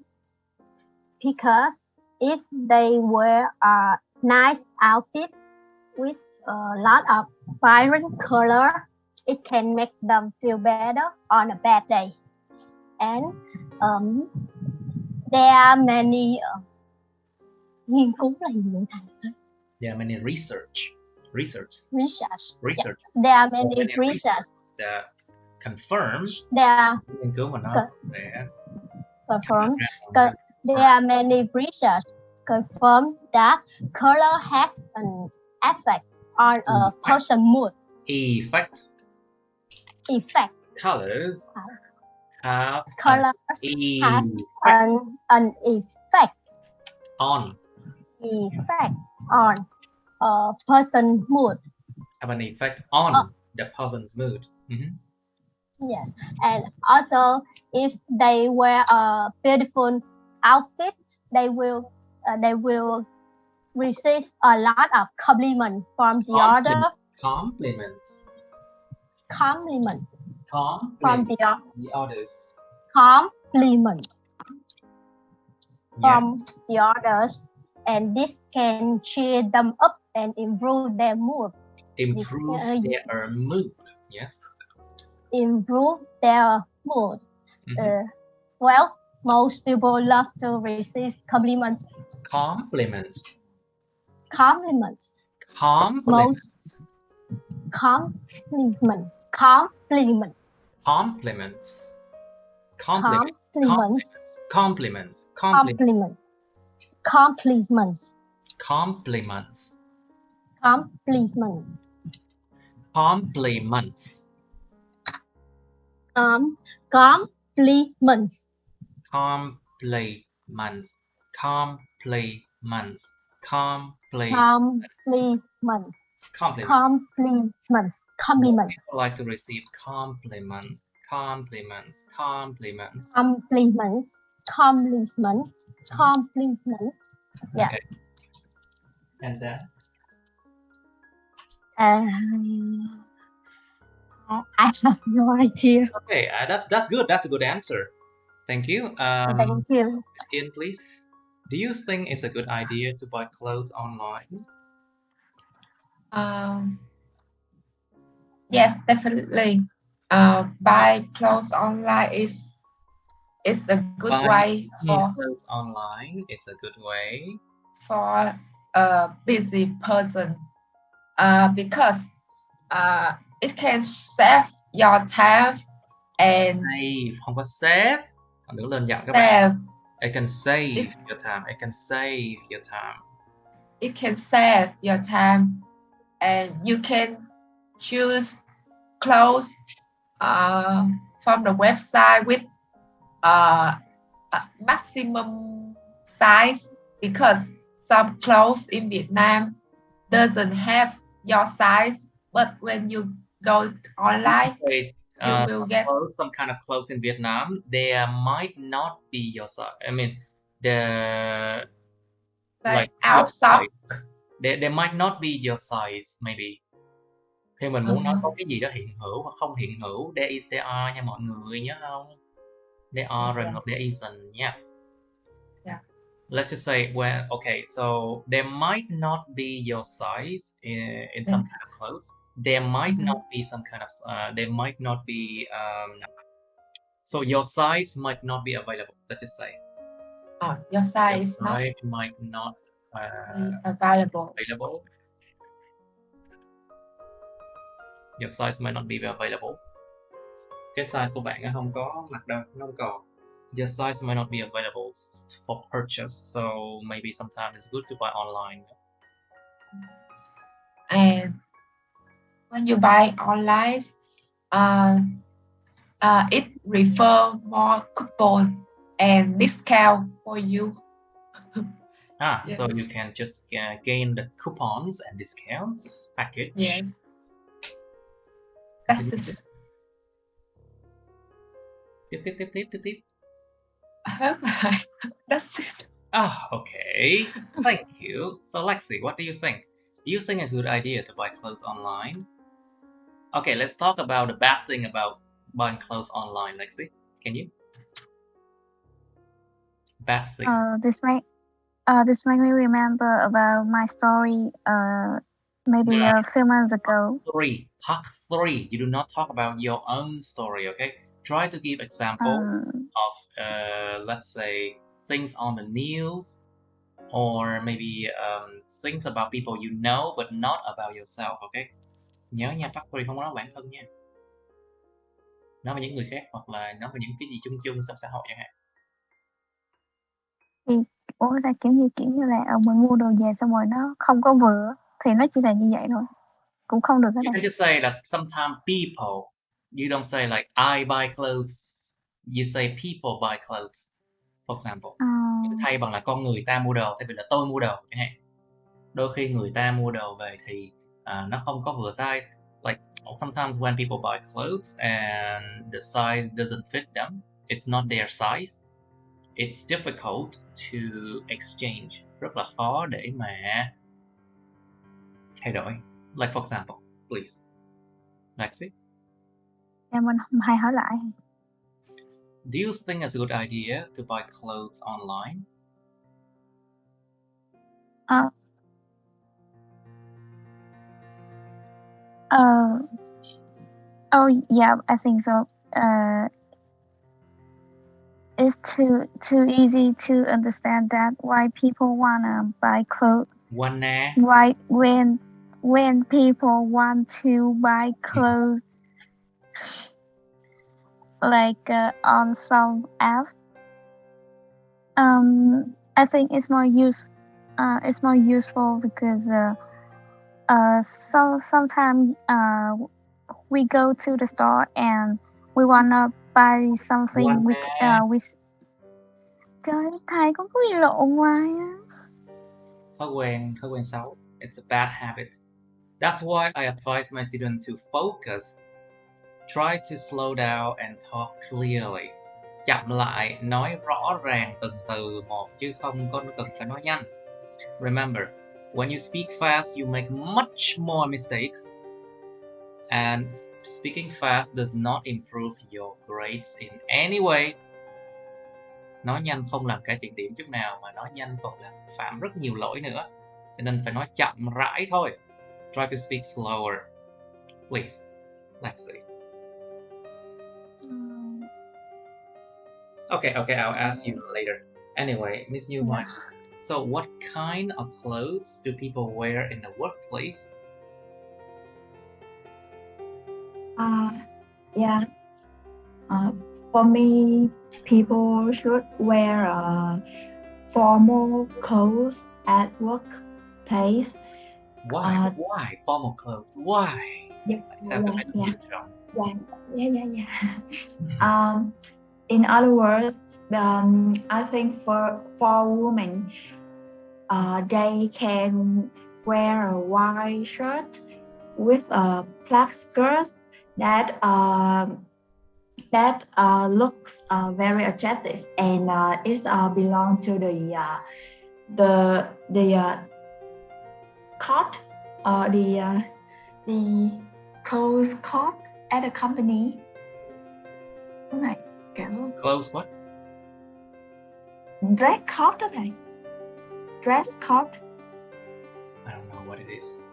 Because if they wear a nice outfit with a lot of vibrant color, it can make them feel better on a bad day. And there are many nghiên cứu là gì vậy thầy? There are many research. There are many research that confirms. Nghiên cứu mà nó confirm. There are many research confirm that color has an effect on a person's mood. Effect. Colors have an effect on a person's mood. Have an effect on the person's mood. Yes, and also if they wear a beautiful outfit, they will receive a lot of compliment from the other. Compliment from the others. Compliment from the others, and this can cheer them up and improve their mood. Improve their mood. Yes. Improve their mood. Well, most people love to receive compliments. Compliments. Most compliment. Compliments. Compliments. Compliments. Compliments. Compliments. Compliments. Compliments. Compliments. Compliments. Compliments. Compliments. Compliments. Compliments. Compliments. Compliments. People like to receive compliments. Compliments. Compliments. Compliments. Compliments. Compliments. Yeah. Okay. And then I have no idea. okay, that's good. That's a good answer. Thank you. Thank you. Skin, please. Do you think it's a good idea to buy clothes online? Yes, definitely. Buy clothes online is a good way for clothes online. It's a good way for a busy person because it can save your time and save, không có save. Đừng lên giọng các bạn. save. It can save your time. It can save your time. It can save your time, and you can choose clothes from the website with a maximum size, because some clothes in Vietnam doesn't have your size, but when you go online, you will get some kind of clothes in Vietnam. There might not be your size. I mean, the like outside. There might not be your size, maybe. Khi mình muốn nói có cái gì đó hiện hữu hoặc không hiện hữu, there is, there are nha mọi người, nhớ không? There are and there isn't nha. Yeah. Let's just say, well, okay, so there might not be your size in some kind of clothes. There might not be some kind of, there might not be, so your size might not be available, let's just say. Your size might not be available. Your size might not be available. Cái size của bạn không có mặc đâu, nó không còn. Your size might not be available for purchase, so maybe sometimes it's good to buy online. And when you buy online, it refer more coupon and discount for you. Yes. So you can just gain the coupons and discounts package. Yes. That's it. Tip. That's it. Okay. Thank you. So Lexi, what do you think? Do you think it's a good idea to buy clothes online? Okay, let's talk about the bad thing about buying clothes online, Lexi. Can you? Bad thing. This made me remember about my story maybe a few months ago. Part 3. You do not talk about your own story, okay? Try to give examples of, let's say, things on the news, or maybe things about people you know but not about yourself, okay? Nhớ nha, part 3 không có nói bản thân nha. Nói về những người khác hoặc là nói về những cái gì chung chung trong xã hội chẳng hạn. Thì là kiểu như là mình mua đồ về xong rồi nó không có vừa thì nó chỉ là như vậy thôi, cũng không được ở đây. You can just say that sometimes people, you don't say like I buy clothes, you say people buy clothes, for example. Thay bằng là con người ta mua đồ, thay vì là tôi mua đồ chẳng hạn. Đôi khi người ta mua đồ về thì nó không có vừa size. Like sometimes when people buy clothes and the size doesn't fit them, it's not their size, it's difficult to exchange. Rất là khó để mà thay đổi. Like for example, please. Lexi? Mình hay hỏi lại. Do you think it's a good idea to buy clothes online? Oh yeah, I think so. It's too easy to understand that why people wanna buy clothes. Why when people want to buy clothes, like on some app. I think it's more useful because sometimes we go to the store and we wanna buy something with trời thầy con cứ bị lộn hoài á. Thói quen xấu. It's a bad habit. That's why I advise my students to focus. Try to slow down and talk clearly. Chậm lại, nói rõ ràng từng từ một chứ không cần phải nói nhanh. Remember, when you speak fast, you make much more mistakes. And speaking fast does not improve your grades in any way. Nói nhanh không làm cải thiện điểm chút nào, mà nói nhanh còn làm phạm rất nhiều lỗi nữa. Cho nên phải nói chậm rãi thôi. Try to speak slower. Please, let's see. Okay, I'll ask you later. Anyway, Miss Newmark, so what kind of clothes do people wear in the workplace? For me, people should wear formal clothes at workplace. Why? Why formal clothes? Why? Sao phải trang trọng? In other words, I think for women, they can wear a white shirt with a black skirt that looks very attractive, and it belongs to the coat, the clothes coat at the company. Clothes what? Dress coat đó thầy. Dress coat. I don't know what it is.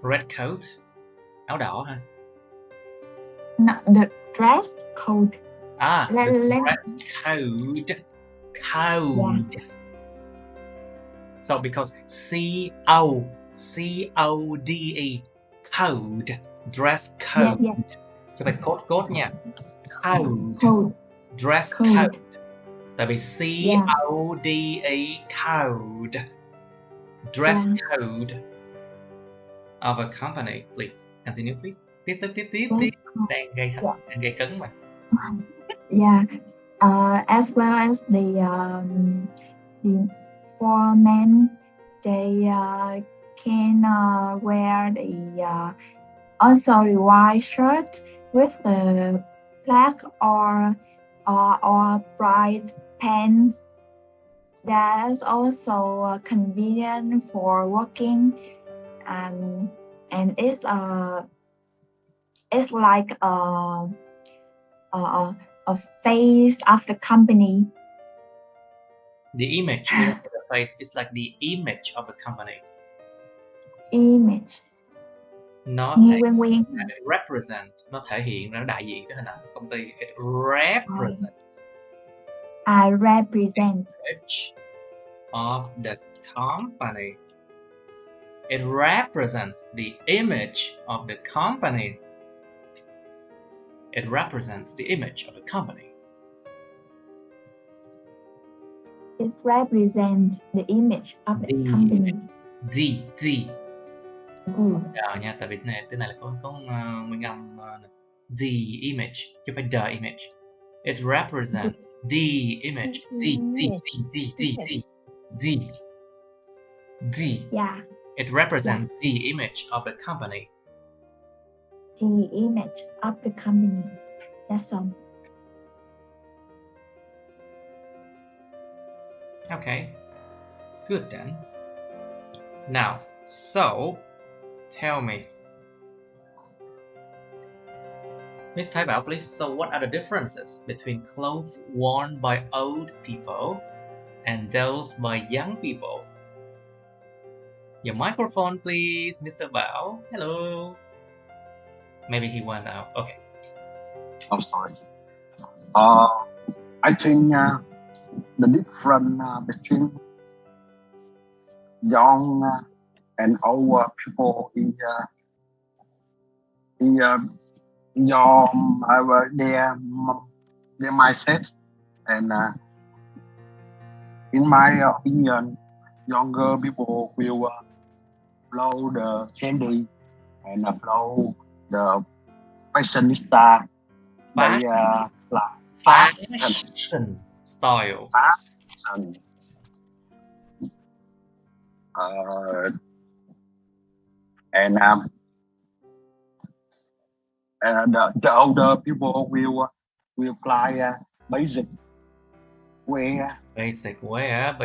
Red coat? Áo đỏ hả? No, the dress code. The dress code. Code. Yeah. So because C-O-D-E, code, dress code. Yeah. Chứ phải code nha. Code. Dress code. Code. Tại vì C-O-D-E, code. Dress code of a company. Please, continue please. Tiếp. Đang gây cấn mà. Yeah. As well as the for men, they can wear also the white shirt with the black or bright pants. That's also convenient for working, and it's like a face of the company. The image in the face is like the image of the company. Image. Nó represent, nó thể hiện, nó đại diện cái hình ảnh của công ty. It represent. I represent. Image of the company. It represents the image of the company. It represents the image of the company. It represents the image of the company. D. Nha, tại vì cái này là có nguyên âm the image chứ không phải the image. It represents the image. D. Yeah. It represents the image of the company. The image of the company. That's all. Okay. Good then. Now, so tell me, Miss Thái Bảo, please. So, what are the differences between clothes worn by old people and those by young people? Your microphone, please, Mr. Bao. Hello. Maybe he went out. Okay. I'm sorry. I think the difference between young and old people is young, their their mindset, and in my opinion, younger people will follow the trendy and follow the fashionista. They like Fashion style. fashion. And the older people will apply basic wear, Basic wear,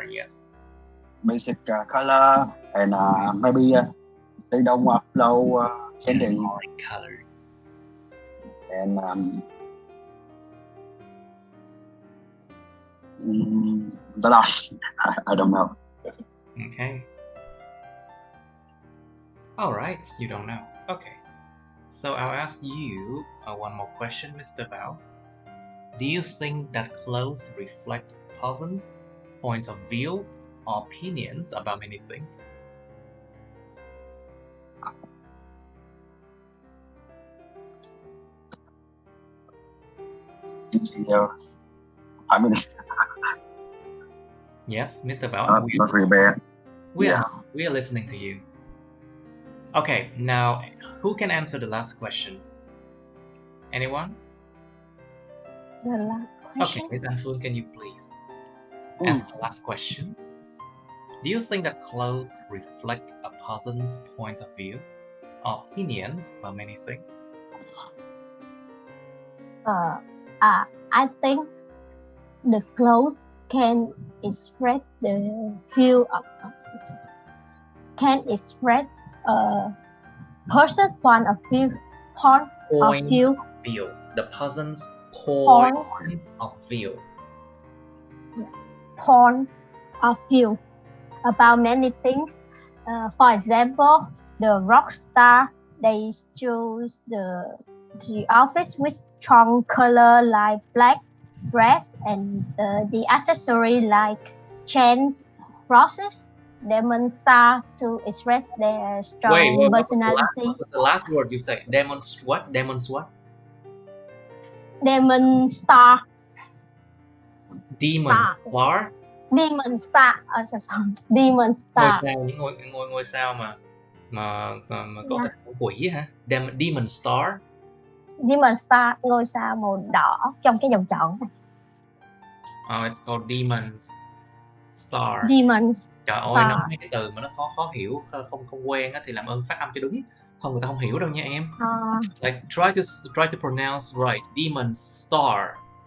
yes. basic color, and maybe they don't follow And trendy. boring color. And I don't know. Okay. All right, you don't know. Okay. So I'll ask you one more question, Mr. Bao. Do you think that clothes reflect a person's point of view or opinions about many things? I mean, Yes, Mr. Bao. not really bad. We are listening to you. Okay, now who can answer the last question? Anyone? The last Okay, question. Ms. Anfun, can you please answer the last question? Do you think that clothes reflect a person's point of view or opinions about many things? I think the clothes can express the view of can express a person's point of view. Point of view. The person's point of view. Point of view about many things. For example, the rock star, they choose the outfit with strong color like black dress and the accessory like chains, crosses, demon star to express their strong personality. What was the last word you said? Demons what? Demons what? Demon star. Demon star. Demon star. Demon Ngôi star. sao, những ngôi sao mà có hình của quỷ hả? Demon star. Demon star, ngôi sao màu đỏ trong cái vòng tròn này. It's called demons star. Demons. Trời ơi, nói mấy cái từ mà nó khó hiểu, không quen á thì làm ơn phát âm cho đúng. Không, người ta không hiểu đâu nha em. Like try to pronounce right. Demon star.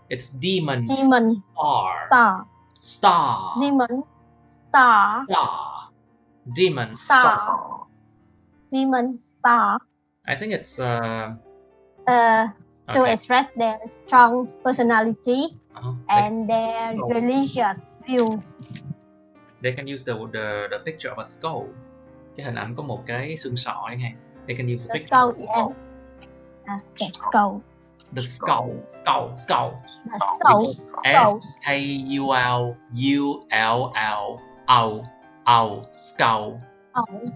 It's demon star. Star. Demon star. Demon star. Demon star. I think it's to express their strong personality and their religious views. They can use the picture of a skull. Cái hình ảnh có một cái xương sọ chẳng hạn. They can use the picture of a skull. The skull. The skull. The skull. S-K-U-L-L-O. Skull.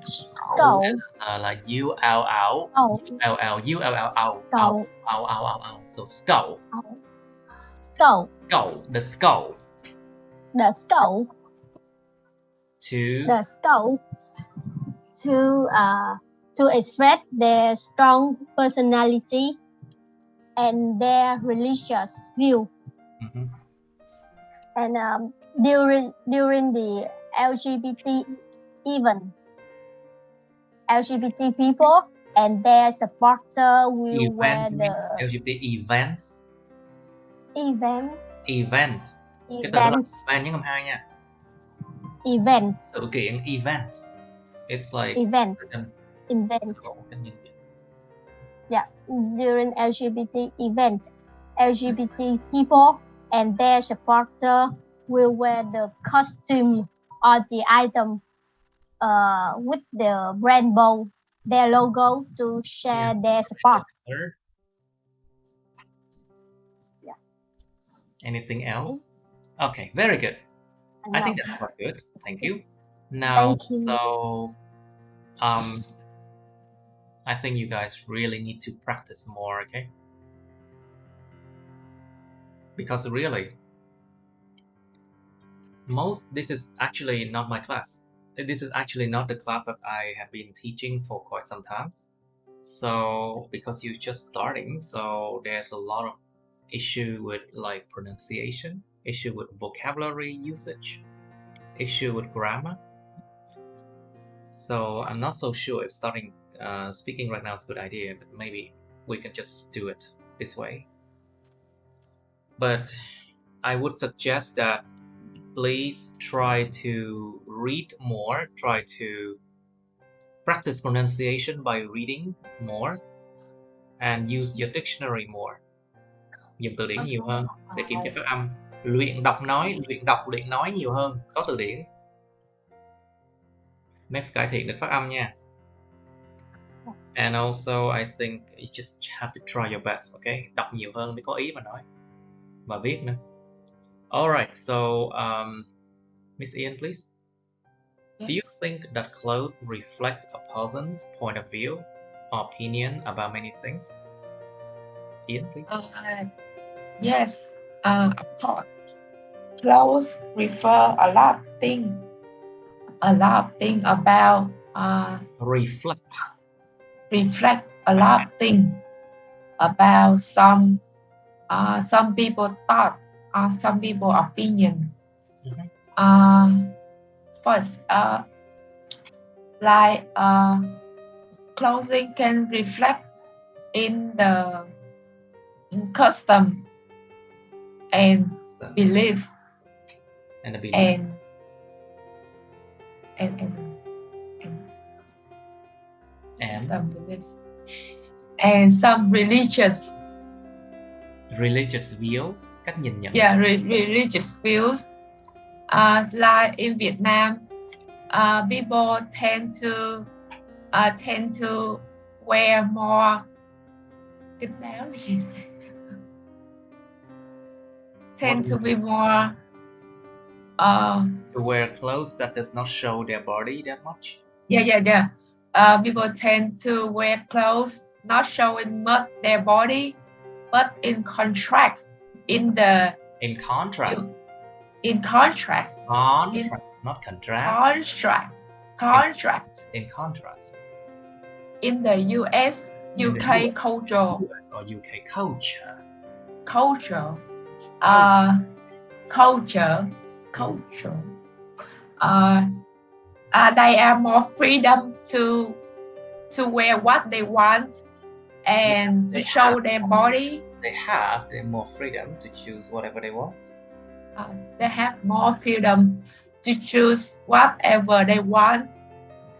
Skull. Là U-L-L. U-L-L. So skull. Skull. The skull. The skull. The skull. To express their strong personality and their religious view. And during the LGBT event, LGBT people and their supporter will wear the LGBT events. Event. Cái từ đó là event nhấn 2 nha. Event. Sự kiện event. It's like event. Yeah, during LGBT event, LGBT people and their supporter will wear the costume or the item with the rainbow, their logo to share their support. Yeah. Anything else? Okay, very good. I think that's quite good. Thank you. Now, so I think you guys really need to practice more, okay? because really, this is actually not my class. This is actually not the class that I have been teaching for quite some time. So because you're just starting, so there's a lot of issue with like pronunciation, issue with vocabulary usage, issue with grammar. So I'm not so sure if starting speaking right now is a good idea, but maybe we can just do it this way. But I would suggest that please try to read more, try to practice pronunciation by reading more and use your dictionary more. Dùng từ điển nhiều hơn để kiểm tra phát âm. Luyện đọc nói nhiều hơn, có từ điển. Mới cải thiện được phát âm nha. And also I think you just have to try your best, okay? Đọc nhiều hơn mới có ý mà nói. Và viết nữa. Alright, so Miss Ian, please. Yes. Do you think that clothes reflect a person's point of view or opinion about many things? Ian, please. Yes, of course. Clothes refer a lot of things about Reflect a lot of things about some people thought or some people opinion. First, clothing can reflect in the custom and belief and some religious view, cách nhìn nhận. Yeah, religious views. Like in Vietnam, people tend to wear more kín đáo gì. Tend to be more to wear clothes that does not show their body that much. Yeah. People tend to wear clothes not showing much their body, but in contrast. Not contrast. In contrast. In the US, UK culture. US or UK culture. They are more freedom to wear what they want and to show their body. They have more freedom to choose whatever they want. They have more freedom to choose whatever they want,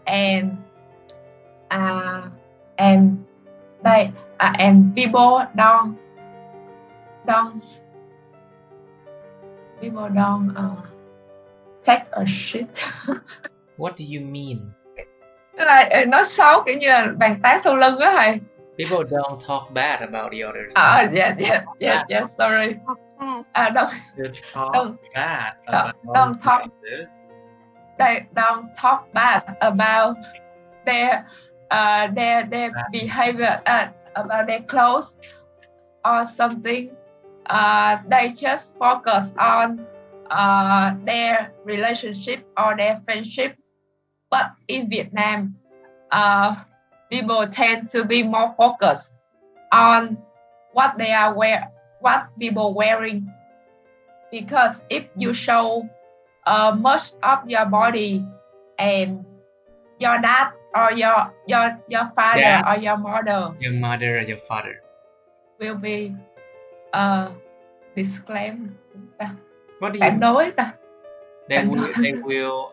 and people don't take a shit. What do you mean? Nói xấu kiểu như là bàn tán sau lưng á thầy. People don't talk bad about the others. Yeah, sorry. Don't talk bad about their behavior, about their clothes or something. They just focus on their relationship or their friendship. But in Vietnam, people tend to be more focused on what they are what people wearing. Because if you show much of your body, and your dad or your father or your mother or your father will be disclaimed. What do you phản đối ta? They will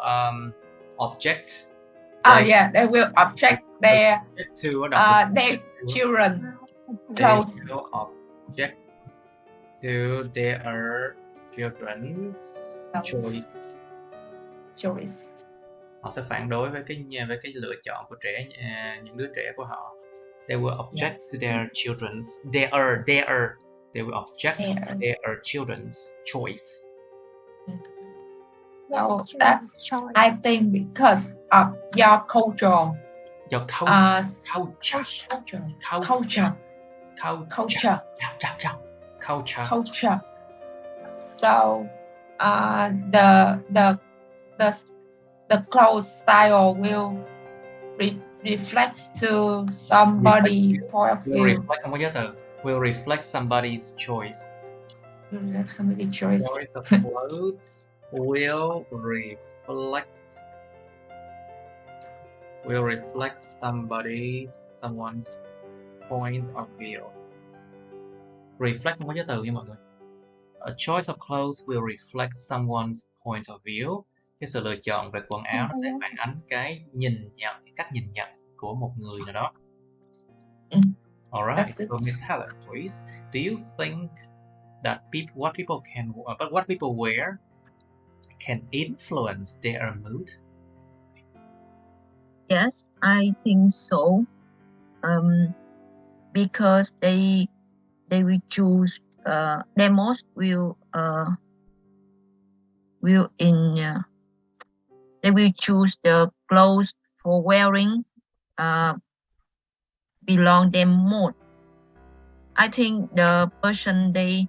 object. They will object their children clothes. They will object to their children's choice. Họ sẽ phản đối với cái lựa chọn của trẻ, những đứa trẻ của họ. They will object to their children's. They will object to their children's choice. So that's, I think, because of your culture. Your culture. So the clothes style will reflect to somebody point of Will view. reflect không có giới từ. Will reflect somebody's choice. Somebody choice. Choice of clothes will reflect someone's point of view. Reflect không có giới từ nha mọi người. A choice of clothes will reflect someone's point of view. Cái sự lựa chọn về quần áo nó sẽ phản ánh cái cách nhìn nhận của một người nào đó. Alright, so Miss Helen, please. Do you think that what people wear can influence their mood? Yes, I think so. Because they will choose. They most will they will choose the clothes for wearing belong them more. I think the person they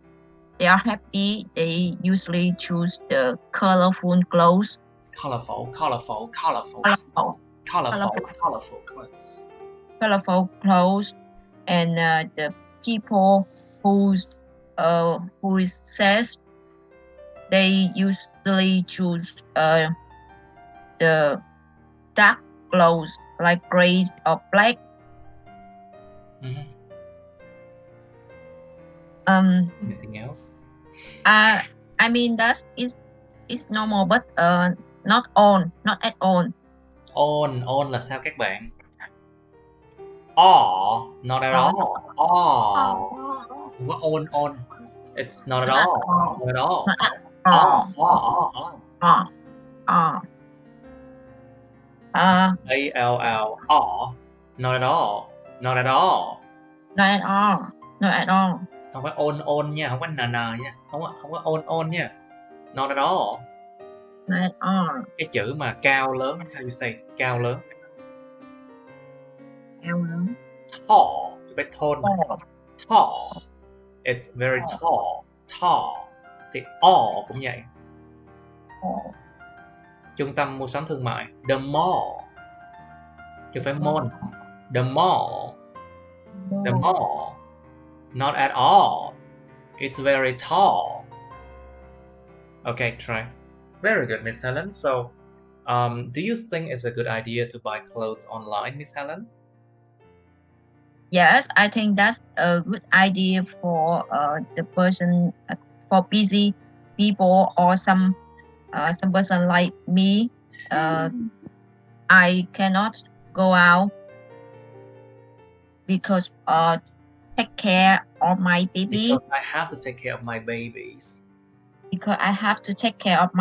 are happy, they usually choose the colorful clothes. Colorful clothes. And the people who is sad, they usually choose the dark clothes like gray or black. Anything else? I mean that is normal, but not at all. On là sao các bạn? Not at all. Không có on. It's not at all. Not at all. ALL. Not at all. Not at all. Not at all. Không phải on nha, không có n nha. Không có on nha. Not at all. Not at all. Cái chữ mà cao lớn, how you say cao lớn? Tall. Phải tone. Tall. It's very tall. Thì cũng vậy. Trung tâm mua sắm thương mại, the mall. Chứ phải mall. The mall. Not at all. It's very tall. Okay, try. Very good, Miss Helen. So, do you think it's a good idea to buy clothes online, Miss Helen? Yes, I think that's a good idea for the person, for busy people or some person like me. I cannot go out because take care of my baby. Because I have to take care of my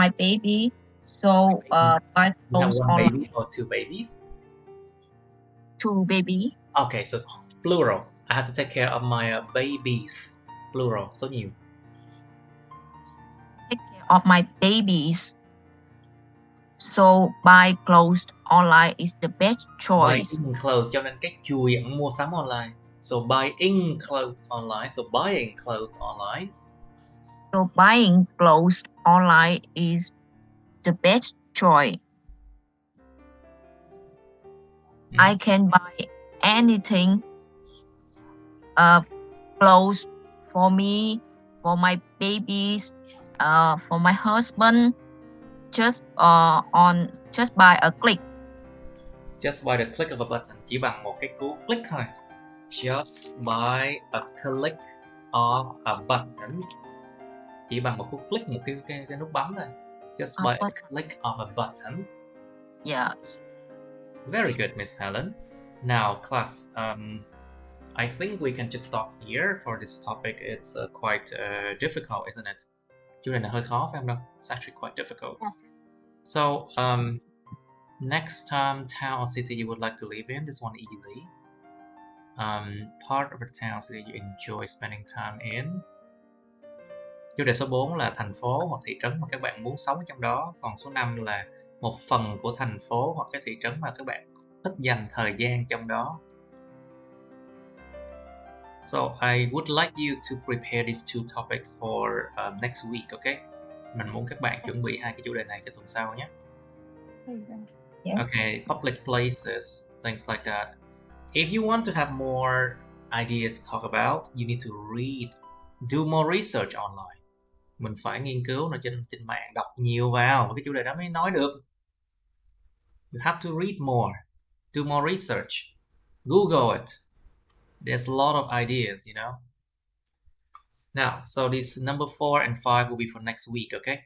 babies. So buy clothes one online. baby or two babies? Two baby. Okay, so plural. I have to take care of my babies. Plural, số nhiều. Take care of my babies. So buy clothes online is the best choice. Buying clothes, cho nên cái chuyện mua sắm online. So buying clothes online. So buying clothes online. So buying clothes online is the best choice. I can buy anything, clothes for me, for my babies, for my husband, just by a click. Just by the click of a button. Chỉ bằng một cái cú click thôi. Just by a click of a button. Chỉ bằng một cú click, một cái nút bấm thôi. Just by a click of a button. Yes. Very good, Miss Helen. Now, class, I think we can just stop here for this topic. It's quite difficult, isn't it? Chủ đề này hơi khó phải không đâu? It's actually quite difficult. Yes. So, next time, town or city you would like to live in, this one easy. Part of the town city you enjoy spending time in. Chủ đề số 4 là thành phố hoặc thị trấn mà các bạn muốn sống trong đó. Còn số 5 là một phần của thành phố hoặc cái thị trấn mà các bạn thích dành thời gian trong đó. So I would like you to prepare these two topics for next week, okay? Mình muốn các bạn chuẩn bị hai cái chủ đề này cho tuần sau nhé. Yes. Okay, public places, things like that. If you want to have more ideas to talk about, you need to read, do more research online. Mình phải nghiên cứu nó trên mạng, đọc nhiều vào cái chủ đề đó mới nói được. You have to read more, do more research, Google it. There's a lot of ideas, you know. Now, so these number 4 and 5 will be for next week, okay?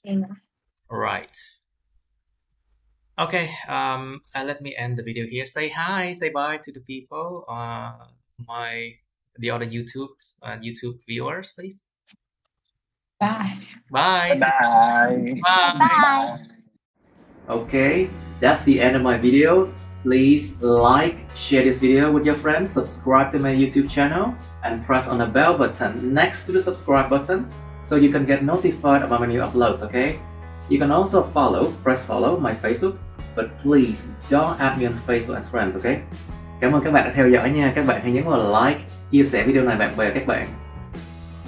Yeah. Right. Okay, let me end the video here. Say hi, say bye to the people, the other YouTube viewers, please. Bye. Bye. Bye. Bye. Okay, that's the end of my videos. Please like, share this video with your friends, subscribe to my YouTube channel, and press on the bell button next to the subscribe button so you can get notified about my new uploads, okay? You can also press follow my Facebook, but please don't add me on Facebook as friends, okay? Cảm ơn các bạn đã theo dõi nha. Các bạn hãy nhấn vào like, chia sẻ video này bạn bè các bạn.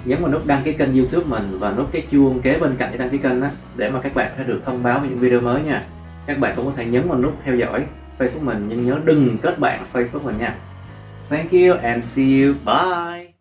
Nhấn vào nút đăng ký kênh YouTube mình và nút cái chuông kế bên cạnh cái đăng ký kênh đó để mà các bạn sẽ được thông báo về những video mới nha. Các bạn cũng có thể nhấn vào nút theo dõi Facebook mình, nhưng nhớ đừng kết bạn Facebook mình nha. Thank you and see you. Bye.